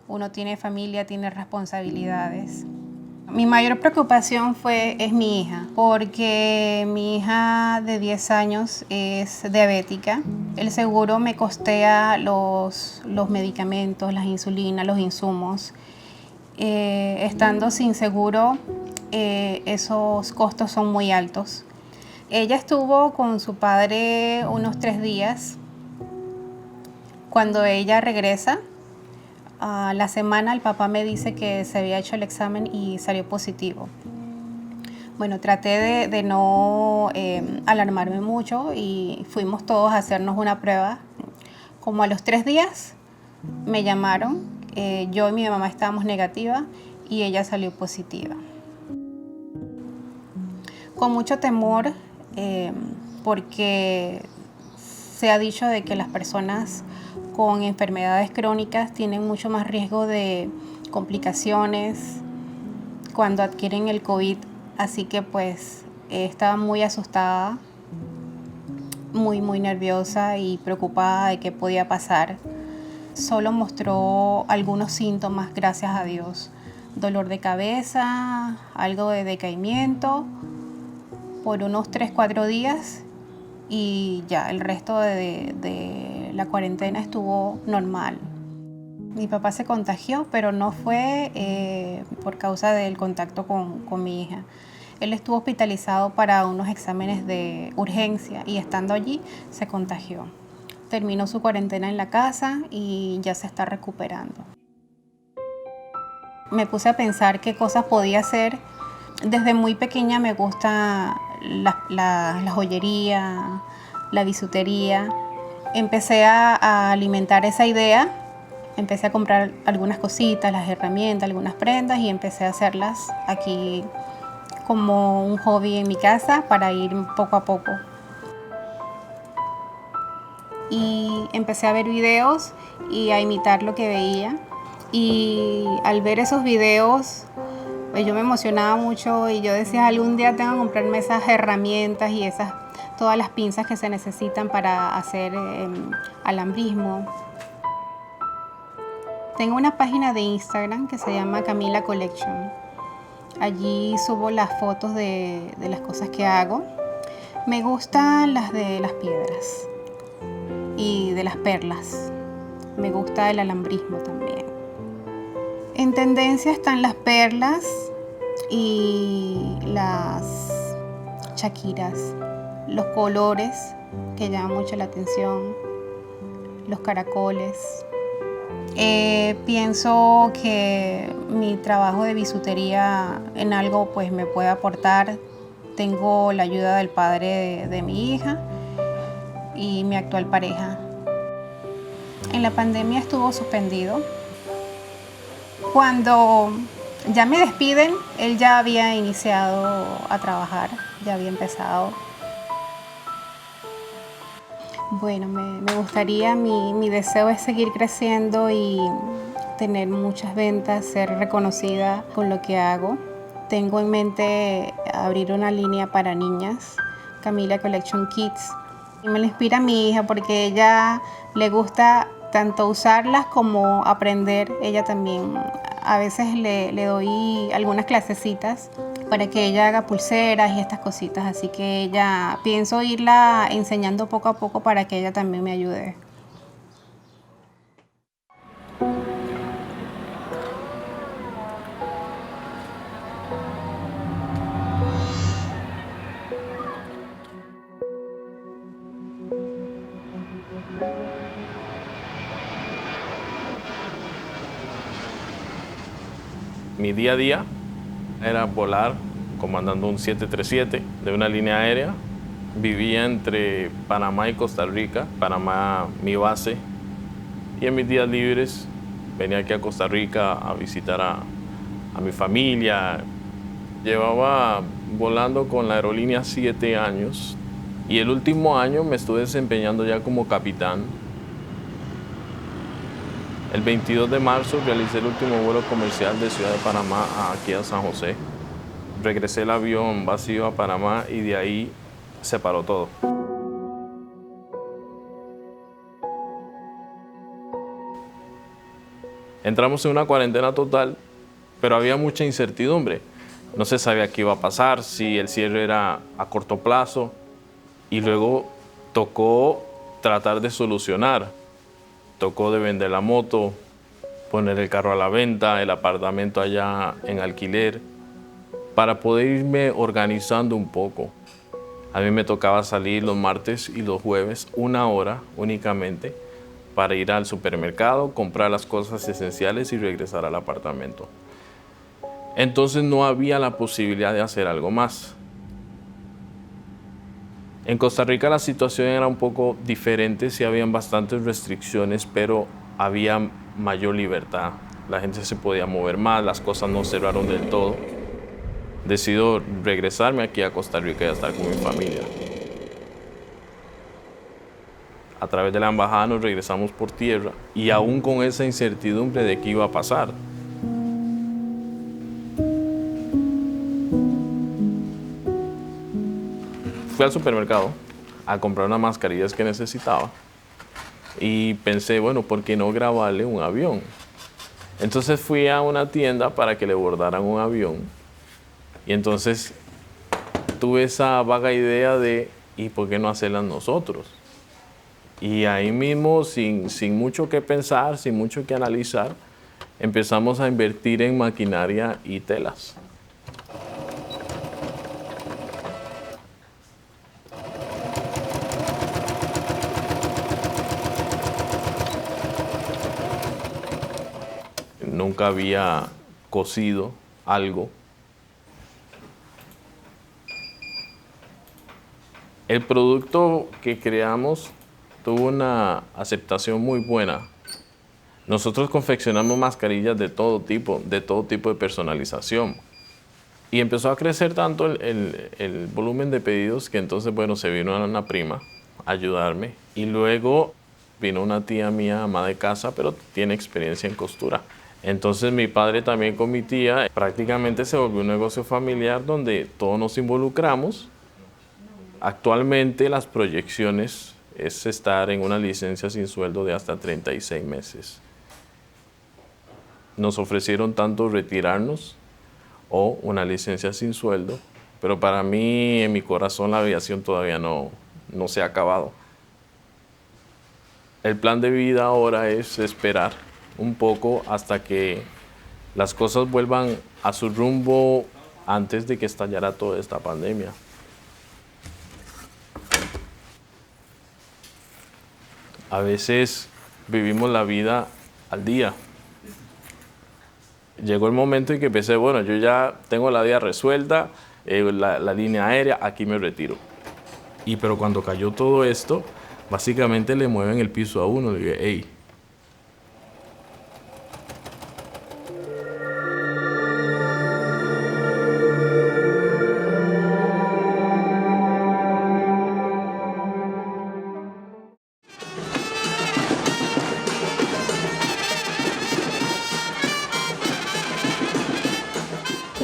uno tiene familia, tiene responsabilidades. Mi mayor preocupación es mi hija, porque mi hija de 10 años es diabética. El seguro me costea los medicamentos, las insulinas, los insumos. Estando sin seguro, esos costos son muy altos. Ella estuvo con su padre unos 3 días. Cuando ella regresa, a la semana el papá me dice que se había hecho el examen y salió positivo. Bueno, traté de no alarmarme mucho y fuimos todos a hacernos una prueba. Como a los 3 días me llamaron, yo y mi mamá estábamos negativas y ella salió positiva. Con mucho temor, porque se ha dicho de que las personas con enfermedades crónicas tienen mucho más riesgo de complicaciones cuando adquieren el COVID, así que pues estaba muy asustada, muy nerviosa y preocupada de qué podía pasar. Solo mostró algunos síntomas, gracias a Dios. Dolor de cabeza, algo de decaimiento por unos 3-4 días y ya el resto de la cuarentena estuvo normal. Mi papá se contagió, pero no fue por causa del contacto con mi hija. Él estuvo hospitalizado para unos exámenes de urgencia y estando allí se contagió. Terminó su cuarentena en la casa y ya se está recuperando. Me puse a pensar qué cosas podía hacer. Desde muy pequeña me gusta la joyería, la bisutería. Empecé a alimentar esa idea. Empecé a comprar algunas cositas, las herramientas, algunas prendas y empecé a hacerlas aquí como un hobby en mi casa para ir poco a poco. Y empecé a ver videos y a imitar lo que veía. Y al ver esos videos, pues yo me emocionaba mucho y yo decía, algún día tengo que comprarme esas herramientas y todas las pinzas que se necesitan para hacer alambrismo. Tengo una página de Instagram que se llama Camila Collection. Allí subo las fotos de las cosas que hago. Me gustan las de las piedras y de las perlas. Me gusta el alambrismo también. En tendencia están las perlas y las chaquiras, los colores que llaman mucho la atención, los caracoles. Pienso que mi trabajo de bisutería en algo pues me puede aportar. Tengo la ayuda del padre de mi hija y mi actual pareja. En la pandemia estuvo suspendido. Cuando ya me despiden, él ya había iniciado a trabajar, ya había empezado. Bueno, me gustaría, mi deseo es seguir creciendo y tener muchas ventas, ser reconocida con lo que hago. Tengo en mente abrir una línea para niñas, Camila Collection Kids. Me la inspira mi hija porque ella le gusta tanto usarlas como aprender. Ella también, a veces le doy algunas clasecitas para que ella haga pulseras y estas cositas. Así que ella, pienso irla enseñando poco a poco para que ella también me ayude. Mi día a día era volar comandando un 737 de una línea aérea. Vivía entre Panamá y Costa Rica, Panamá mi base. Y en mis días libres venía aquí a Costa Rica a visitar a mi familia. Llevaba volando con la aerolínea 7 años y el último año me estuve desempeñando ya como capitán. El 22 de marzo realicé el último vuelo comercial de Ciudad de Panamá aquí a San José. Regresé el avión vacío a Panamá y de ahí se paró todo. Entramos en una cuarentena total, pero había mucha incertidumbre. No se sabía qué iba a pasar, si el cierre era a corto plazo, y luego tocó tratar de solucionar. Tocó de vender la moto, poner el carro a la venta, el apartamento allá en alquiler, para poder irme organizando un poco. A mí me tocaba salir los martes y los jueves 1 hora únicamente para ir al supermercado, comprar las cosas esenciales y regresar al apartamento. Entonces no había la posibilidad de hacer algo más. En Costa Rica la situación era un poco diferente, sí habían bastantes restricciones, pero había mayor libertad. La gente se podía mover más, las cosas no cerraron del todo. Decido regresarme aquí a Costa Rica y a estar con mi familia. A través de la embajada nos regresamos por tierra y aún con esa incertidumbre de qué iba a pasar. Fui al supermercado a comprar unas mascarillas que necesitaba y pensé, bueno, ¿por qué no grabarle un avión? Entonces fui a una tienda para que le bordaran un avión y entonces tuve esa vaga idea de, ¿y por qué no hacerlas nosotros? Y ahí mismo, sin mucho que pensar, sin mucho que analizar, empezamos a invertir en maquinaria y telas. Nunca había cosido algo. El producto que creamos tuvo una aceptación muy buena. Nosotros confeccionamos mascarillas de todo tipo de personalización. Y empezó a crecer tanto el volumen de pedidos que entonces, bueno, se vino una prima a ayudarme. Y luego vino una tía mía, ama de casa, pero tiene experiencia en costura. Entonces mi padre también con mi tía, prácticamente se volvió un negocio familiar donde todos nos involucramos. Actualmente las proyecciones es estar en una licencia sin sueldo de hasta 36 meses. Nos ofrecieron tanto retirarnos o una licencia sin sueldo, pero para mí, en mi corazón, la aviación todavía no se ha acabado. El plan de vida ahora es esperar un poco hasta que las cosas vuelvan a su rumbo antes de que estallara toda esta pandemia. A veces vivimos la vida al día. Llegó el momento en que pensé, bueno, yo ya tengo la vida resuelta, la línea aérea, aquí me retiro. Pero cuando cayó todo esto, básicamente le mueven el piso a uno. Le dije, hey.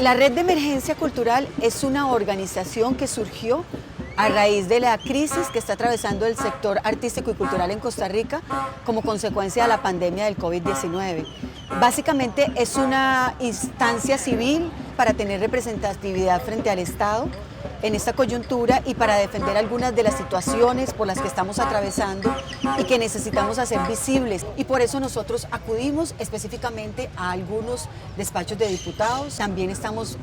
La Red de Emergencia Cultural es una organización que surgió a raíz de la crisis que está atravesando el sector artístico y cultural en Costa Rica como consecuencia de la pandemia del COVID-19. Básicamente es una instancia civil para tener representatividad frente al Estado en esta coyuntura y para defender algunas de las situaciones por las que estamos atravesando y que necesitamos hacer visibles. Y por eso nosotros acudimos específicamente a algunos despachos de diputados. También estamos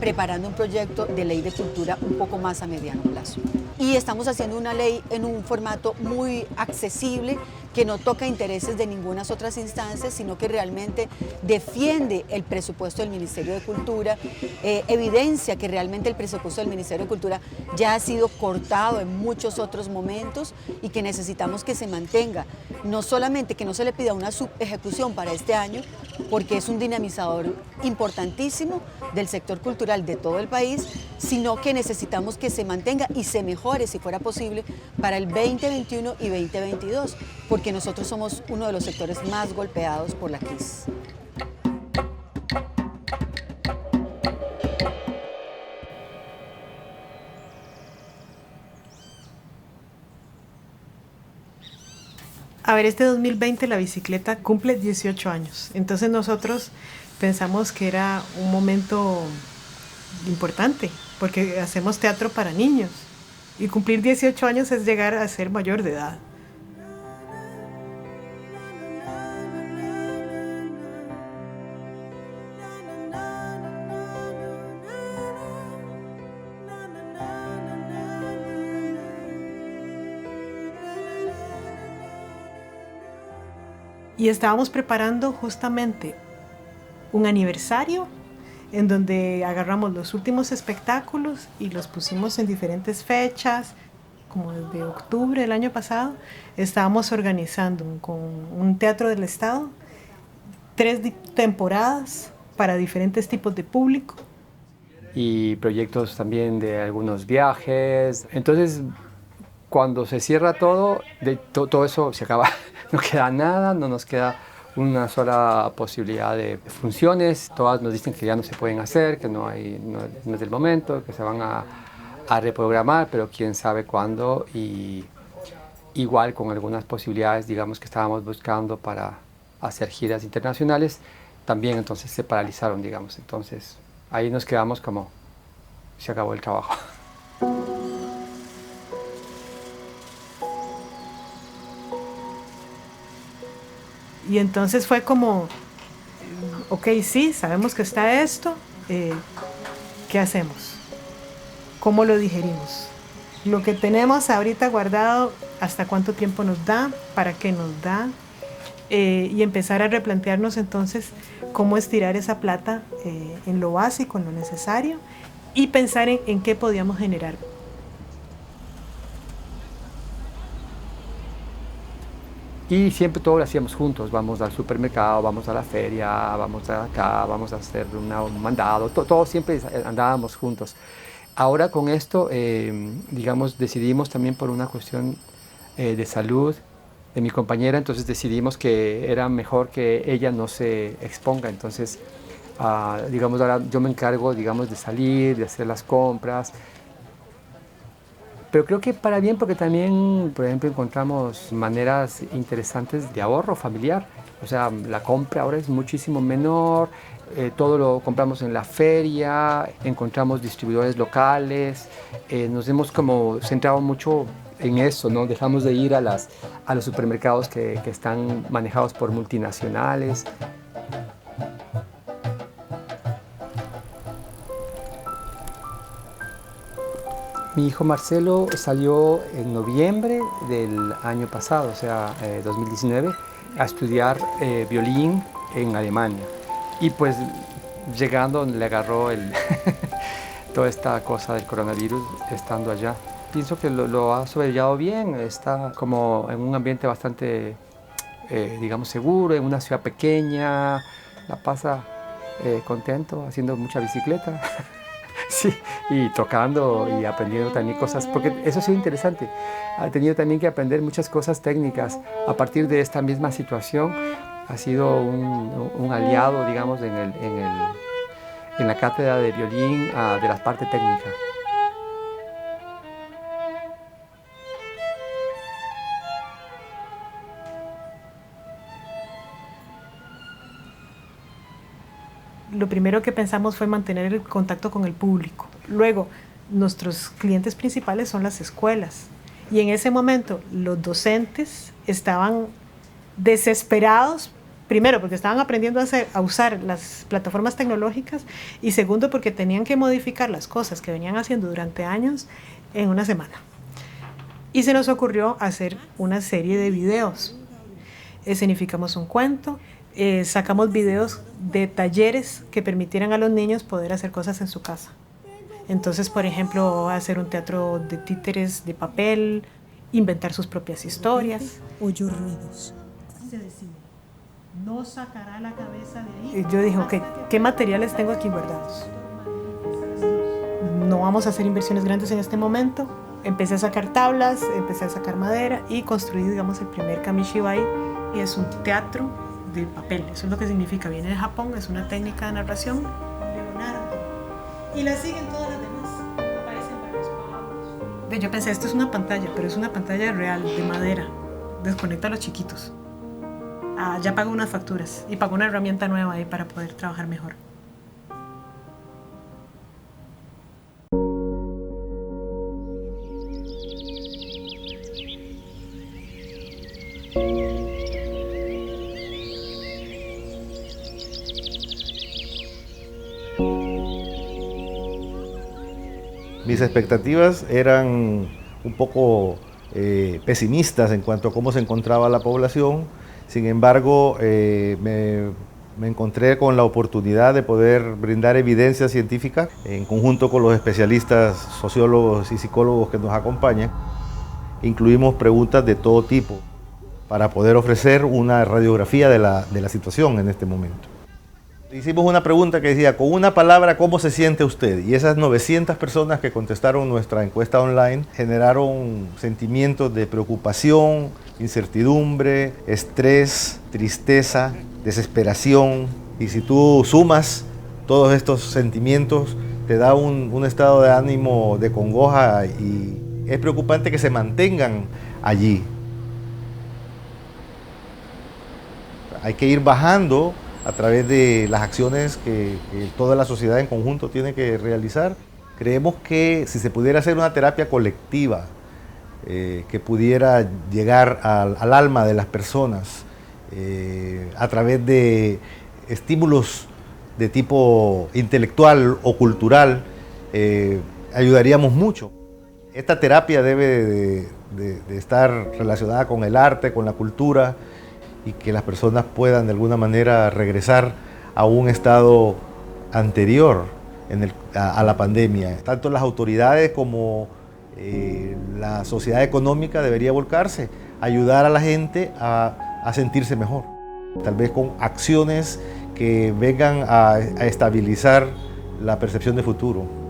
preparando un proyecto de ley de cultura un poco más a mediano plazo. Y estamos haciendo una ley en un formato muy accesible que no toca intereses de ninguna otras instancias, sino que realmente defiende el presupuesto del Ministerio de Cultura, evidencia que realmente el presupuesto del Ministerio de Cultura ya ha sido cortado en muchos otros momentos y que necesitamos que se mantenga. No solamente que no se le pida una subejecución para este año, porque es un dinamizador importantísimo del sector cultural de todo el país, sino que necesitamos que se mantenga y se mejore, si fuera posible, para el 2021 y 2022, porque nosotros somos uno de los sectores más golpeados por la crisis. A ver, este 2020 la bicicleta cumple 18 años, entonces nosotros pensamos que era un momento importante, porque hacemos teatro para niños, y cumplir 18 años es llegar a ser mayor de edad. Y estábamos preparando justamente un aniversario en donde agarramos los últimos espectáculos y los pusimos en diferentes fechas, como desde octubre del año pasado. Estábamos organizando con un teatro del Estado 3 temporadas para diferentes tipos de público. Y proyectos también de algunos viajes. Entonces, cuando se cierra todo, todo eso se acaba. No queda nada, no nos queda una sola posibilidad de funciones. Todas nos dicen que ya no se pueden hacer, que no es el momento, que se van a reprogramar, pero quién sabe cuándo. Y igual con algunas posibilidades, digamos, que estábamos buscando para hacer giras internacionales, también entonces se paralizaron, digamos. Entonces ahí nos quedamos como, se acabó el trabajo. Y entonces fue como, ok, sí, sabemos que está esto, ¿qué hacemos? ¿Cómo lo digerimos? Lo que tenemos ahorita guardado, ¿hasta cuánto tiempo nos da? ¿Para qué nos da? Y empezar a replantearnos entonces cómo estirar esa plata en lo básico, en lo necesario, y pensar en qué podíamos generar. Y siempre todo lo hacíamos juntos, vamos al supermercado, vamos a la feria, vamos a acá, vamos a hacer un mandado, todo siempre andábamos juntos. Ahora con esto, digamos, decidimos también por una cuestión de salud de mi compañera, entonces decidimos que era mejor que ella no se exponga, entonces, digamos, ahora yo me encargo, digamos, de salir, de hacer las compras. Pero creo que para bien, porque también, por ejemplo, encontramos maneras interesantes de ahorro familiar. O sea, la compra ahora es muchísimo menor, todo lo compramos en la feria, encontramos distribuidores locales, nos hemos como centrado mucho en eso, ¿no? Dejamos de ir a los supermercados que están manejados por multinacionales. Mi hijo Marcelo salió en noviembre del año pasado, o sea, 2019, a estudiar violín en Alemania. Y pues llegando le agarró toda esta cosa del coronavirus estando allá. Pienso que lo ha sobrellevado bien, está como en un ambiente bastante, digamos, seguro, en una ciudad pequeña, la pasa contento, haciendo mucha bicicleta. Sí, y tocando y aprendiendo también cosas, porque eso ha sido interesante. Ha tenido también que aprender muchas cosas técnicas a partir de esta misma situación. Ha sido un aliado, digamos, en la cátedra de violín de la parte técnica. lo primero que pensamos fue mantener el contacto con el público. Luego, nuestros clientes principales son las escuelas. Y en ese momento los docentes estaban desesperados, primero porque estaban aprendiendo a usar las plataformas tecnológicas y segundo porque tenían que modificar las cosas que venían haciendo durante años en una semana. Y se nos ocurrió hacer una serie de videos. Escenificamos un cuento, sacamos videos de talleres que permitieran a los niños poder hacer cosas en su casa. Entonces, por ejemplo, hacer un teatro de títeres de papel, inventar sus propias historias. Oyó ruidos. Se decide, no sacará la cabeza de ahí. Y yo dije, ok, ¿qué materiales tengo aquí guardados? No vamos a hacer inversiones grandes en este momento. Empecé a sacar tablas, empecé a sacar madera y construí, digamos, el primer Kamishibai. Y es un teatro de papel. Eso es lo que significa. Viene de Japón, es una técnica de narración. Leonardo. Y la siguen todas las demás. Aparecen varios pájaros. Yo pensé, esto es una pantalla, pero es una pantalla real, de madera. Desconecta a los chiquitos. Ya pago unas facturas y pago una herramienta nueva ahí para poder trabajar mejor. Mis expectativas eran un poco pesimistas en cuanto a cómo se encontraba la población. Sin embargo, me encontré con la oportunidad de poder brindar evidencia científica en conjunto con los especialistas, sociólogos y psicólogos que nos acompañan. Incluimos preguntas de todo tipo para poder ofrecer una radiografía de la situación en este momento. Hicimos una pregunta que decía, con una palabra, ¿cómo se siente usted? Y esas 900 personas que contestaron nuestra encuesta online generaron sentimientos de preocupación, incertidumbre, estrés, tristeza, desesperación. Y si tú sumas todos estos sentimientos, te da un estado de ánimo de congoja y es preocupante que se mantengan allí. Hay que ir bajando a través de las acciones que toda la sociedad en conjunto tiene que realizar. Creemos que si se pudiera hacer una terapia colectiva que pudiera llegar al alma de las personas a través de estímulos de tipo intelectual o cultural, ayudaríamos mucho. Esta terapia debe de estar relacionada con el arte, con la cultura, y que las personas puedan de alguna manera regresar a un estado anterior a la pandemia. Tanto las autoridades como la sociedad económica debería volcarse, ayudar a la gente a sentirse mejor. Tal vez con acciones que vengan a estabilizar la percepción de futuro.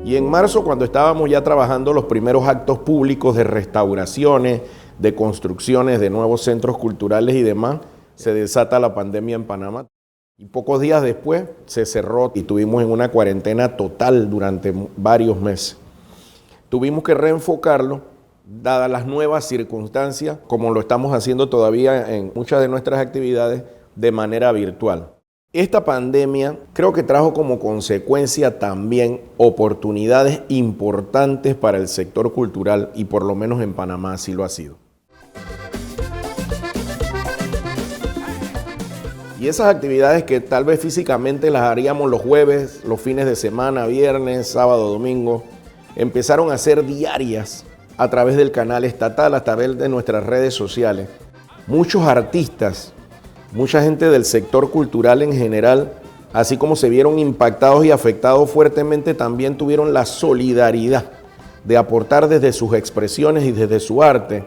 Y en marzo, cuando estábamos ya trabajando los primeros actos públicos de restauraciones, de construcciones de nuevos centros culturales y demás, se desata la pandemia en Panamá. Y pocos días después se cerró y tuvimos en una cuarentena total durante varios meses. Tuvimos que reenfocarlo, dadas las nuevas circunstancias, como lo estamos haciendo todavía en muchas de nuestras actividades, de manera virtual. Esta pandemia creo que trajo como consecuencia también oportunidades importantes para el sector cultural y por lo menos en Panamá así lo ha sido. Y esas actividades que tal vez físicamente las haríamos los jueves, los fines de semana, viernes, sábado, domingo, empezaron a ser diarias a través del canal estatal, a través de nuestras redes sociales. Muchos artistas, mucha gente del sector cultural en general, así como se vieron impactados y afectados fuertemente, también tuvieron la solidaridad de aportar desde sus expresiones y desde su arte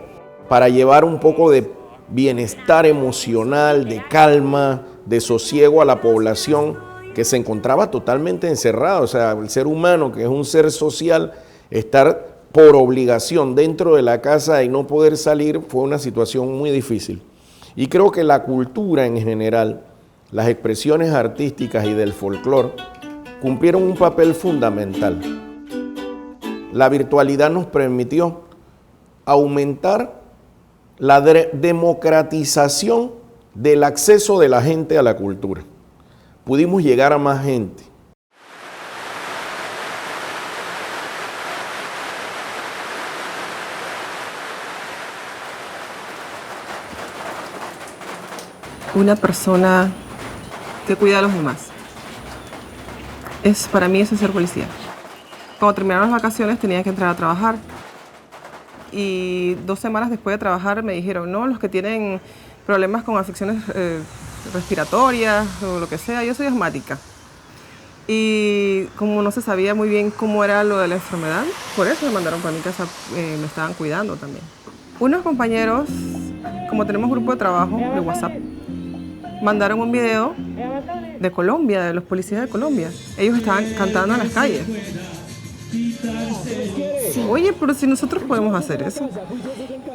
para llevar un poco de bienestar emocional, de calma, de sosiego a la población que se encontraba totalmente encerrada. O sea, el ser humano, que es un ser social, estar por obligación dentro de la casa y no poder salir fue una situación muy difícil. Y creo que la cultura en general las expresiones artísticas y del folclore cumplieron un papel fundamental. La virtualidad nos permitió aumentar la democratización del acceso de la gente a la cultura. Pudimos llegar a más gente. Una persona que cuida a los demás. Para mí eso es ser policía. Cuando terminaron las vacaciones tenía que entrar a trabajar. Y 2 semanas después de trabajar me dijeron, no, los que tienen problemas con afecciones respiratorias o lo que sea, yo soy asmática. Y como no se sabía muy bien cómo era lo de la enfermedad, por eso me mandaron para mi casa, me estaban cuidando también. Unos compañeros, como tenemos grupo de trabajo de WhatsApp, mandaron un video de Colombia, de los policías de Colombia. Ellos estaban cantando en las calles. Oye, pero si nosotros podemos hacer eso.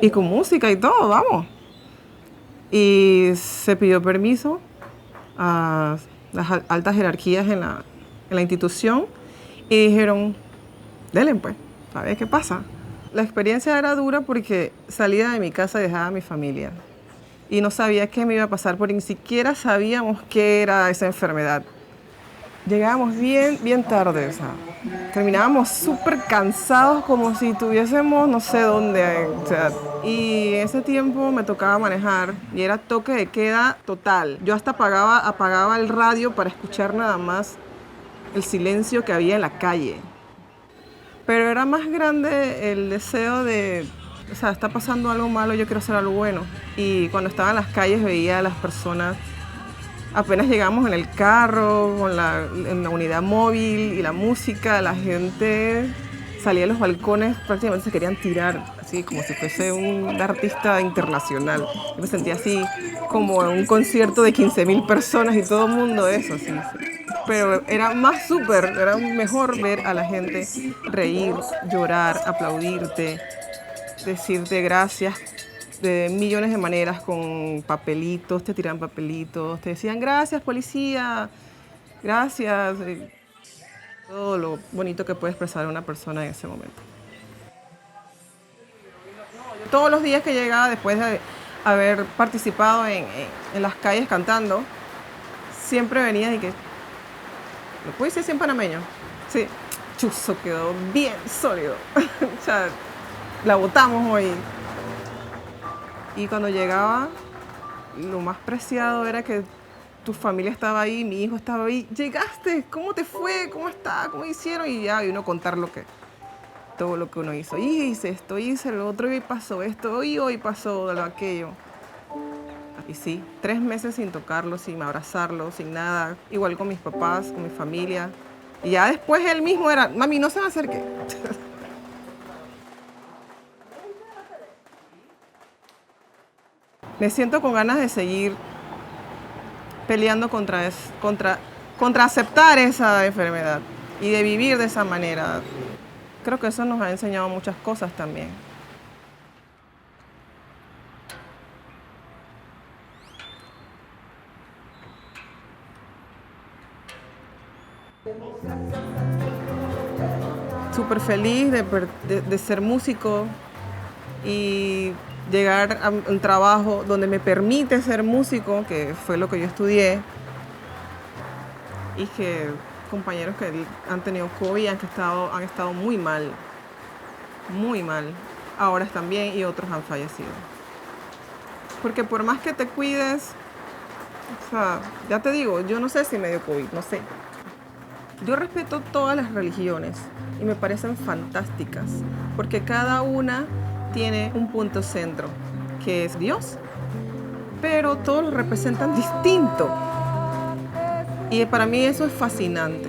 Y con música y todo, vamos. Y se pidió permiso a las altas jerarquías en la institución y dijeron, denle pues, a ver qué pasa. La experiencia era dura porque salía de mi casa y dejaba a mi familia. Y no sabía qué me iba a pasar porque ni siquiera sabíamos qué era esa enfermedad. Llegábamos bien tarde, o sea, terminábamos súper cansados como si tuviésemos no sé dónde. O sea, y en ese tiempo me tocaba manejar y era toque de queda total. Yo hasta apagaba el radio para escuchar nada más el silencio que había en la calle. Pero era más grande el deseo de, o sea, está pasando algo malo, yo quiero hacer algo bueno. Y cuando estaba en las calles veía a las personas. Apenas llegamos en el carro, en la unidad móvil y la música, la gente salía a los balcones, prácticamente se querían tirar, así como si fuese un artista internacional. Yo me sentía así como en un concierto de 15.000 personas y todo el mundo eso, así. Pero era era mejor ver a la gente reír, llorar, aplaudirte, decirte gracias. De millones de maneras, con papelitos, te tiraban papelitos, te decían gracias policía, gracias. Todo lo bonito que puede expresar una persona en ese momento. Todos los días que llegaba después de haber participado en las calles cantando, siempre venía y que, ¿lo puedo decir así en panameño? Sí, chuzo, quedó bien sólido. O sea, la botamos hoy. Y cuando llegaba, lo más preciado era que tu familia estaba ahí, mi hijo estaba ahí. Llegaste, ¿cómo te fue? ¿Cómo está? ¿Cómo hicieron? Y ya, y uno contar todo lo que uno hizo. Y hice esto, hice lo otro, y pasó esto, y hoy pasó lo aquello. Y sí, 3 meses sin tocarlo, sin abrazarlo, sin nada. Igual con mis papás, con mi familia. Y ya después él mismo era, mami, no se me acerque. Me siento con ganas de seguir peleando contra aceptar esa enfermedad y de vivir de esa manera. Creo que eso nos ha enseñado muchas cosas también. Súper feliz de ser músico y llegar a un trabajo donde me permite ser músico, que fue lo que yo estudié, y que compañeros que han tenido COVID han estado muy mal, ahora están bien y otros han fallecido. Porque por más que te cuides, o sea, ya te digo, yo no sé si me dio COVID, no sé. Yo respeto todas las religiones y me parecen fantásticas, porque cada una tiene un punto centro, que es Dios, pero todos lo representan distinto. Y para mí eso es fascinante.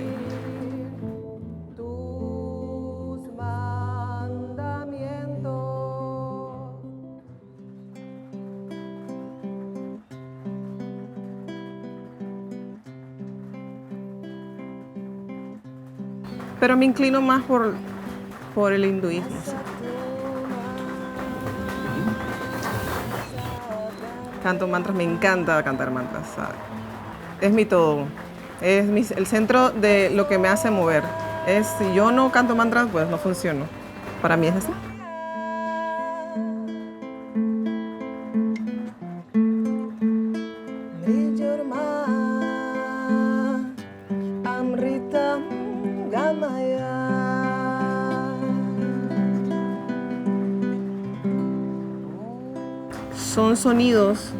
Pero me inclino más por el hinduismo. ¿Sí? Canto mantras, me encanta cantar mantras, ¿sabes? es mi todo. Es el centro de lo que me hace mover. Si yo no canto mantras, pues no funciono. Para mí es así. Son sonidos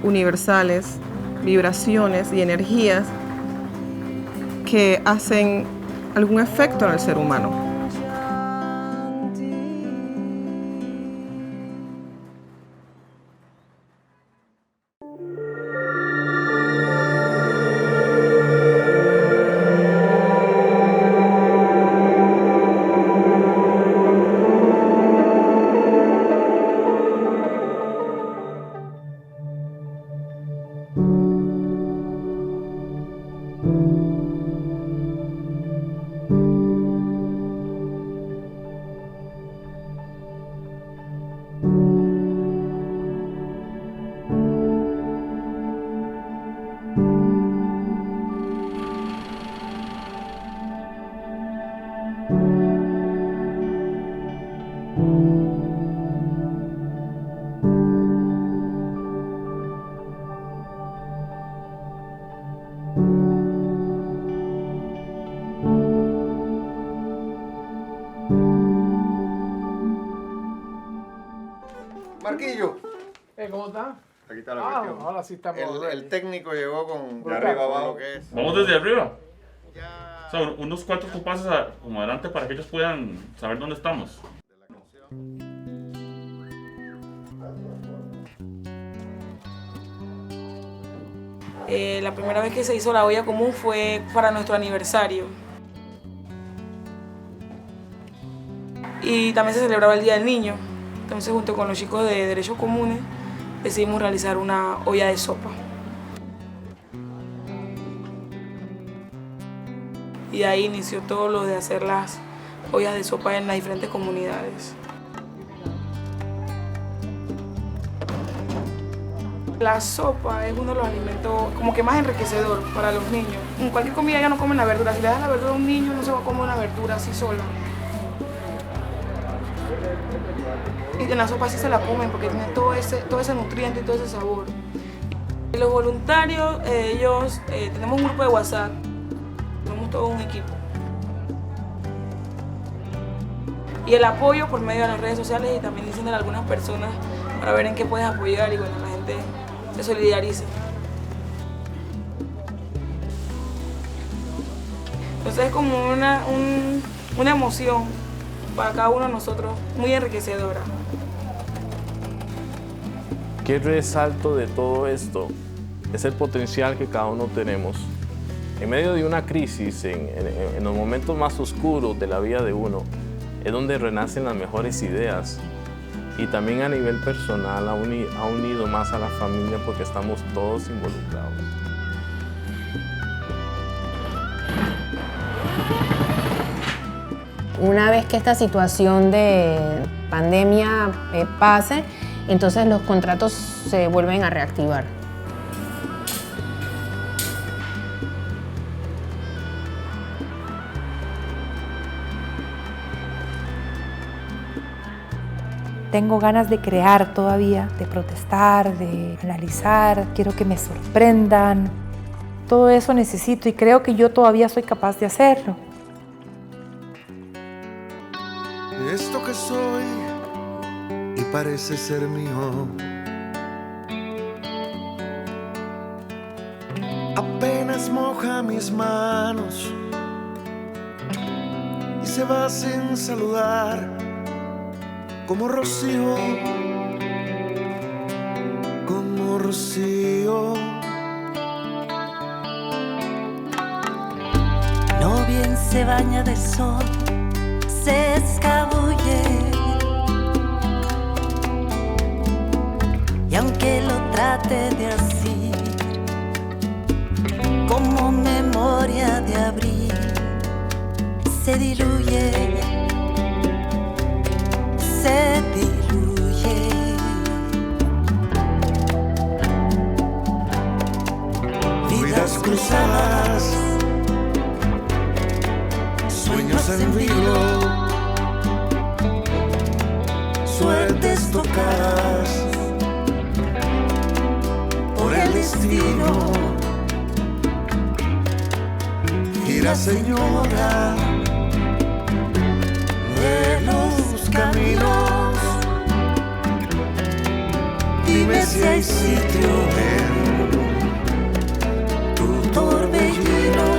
universales, vibraciones y energías que hacen algún efecto en el ser humano. Marquillo. ¿Cómo está? Aquí está la cuestión. Ahora sí estamos. El técnico llegó con de arriba abajo que es. Vamos desde arriba. O sea, unos cuantos compases como adelante para que ellos puedan saber dónde estamos. La primera vez que se hizo la olla común fue para nuestro aniversario. Y también se celebraba el Día del Niño. Entonces, junto con los chicos de Derechos Comunes, decidimos realizar una olla de sopa. Y ahí inició todo lo de hacer las ollas de sopa en las diferentes comunidades. La sopa es uno de los alimentos como que más enriquecedor para los niños. En cualquier comida ya no comen la verdura. Si le das la verdura a un niño, no se va a comer una verdura así sola. Y en la sopa sí se la comen porque tiene todo ese nutriente y todo ese sabor. Y los voluntarios, ellos, tenemos un grupo de WhatsApp, somos todo un equipo. Y el apoyo por medio de las redes sociales y también diciendo a algunas personas para ver en qué puedes apoyar y bueno, la gente se solidariza. Entonces es como una emoción para cada uno de nosotros muy enriquecedora. ¿Qué resalto de todo esto? Es el potencial que cada uno tenemos. En medio de una crisis, en los momentos más oscuros de la vida de uno, es donde renacen las mejores ideas. Y también a nivel personal ha unido más a la familia porque estamos todos involucrados. Una vez que esta situación de pandemia pase, entonces los contratos se vuelven a reactivar. Tengo ganas de crear todavía, de protestar, de analizar, quiero que me sorprendan. Todo eso necesito y creo que yo todavía soy capaz de hacerlo. Esto que soy y parece ser mío, apenas moja mis manos y se va sin saludar, como Rocío, como Rocío. No bien se baña de sol, se escabulle, y aunque lo trate de así, como memoria de abril, se diluye, se diluye. suertes tocadas por el destino. Gira, señora, de los caminos, dime si hay sitio en tu torbellino.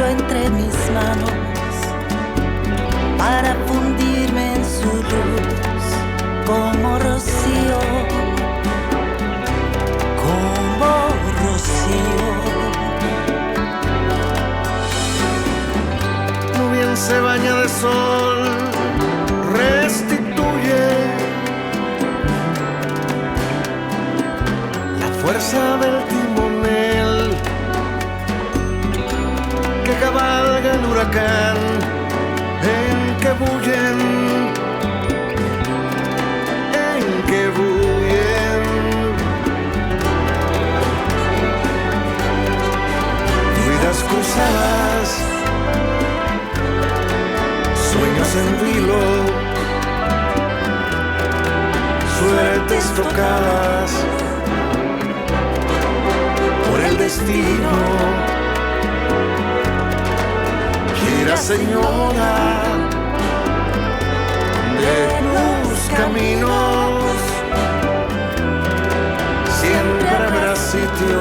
Entre mis manos para fundirme en su luz como rocío, como rocío. Muy bien se baña de sol, restituye la fuerza del timonel que cabalga el huracán en que bullen, vidas cruzadas, sueños en vilo, suertes tocadas por el destino. Gira, señora, de los caminos, siempre habrá sitio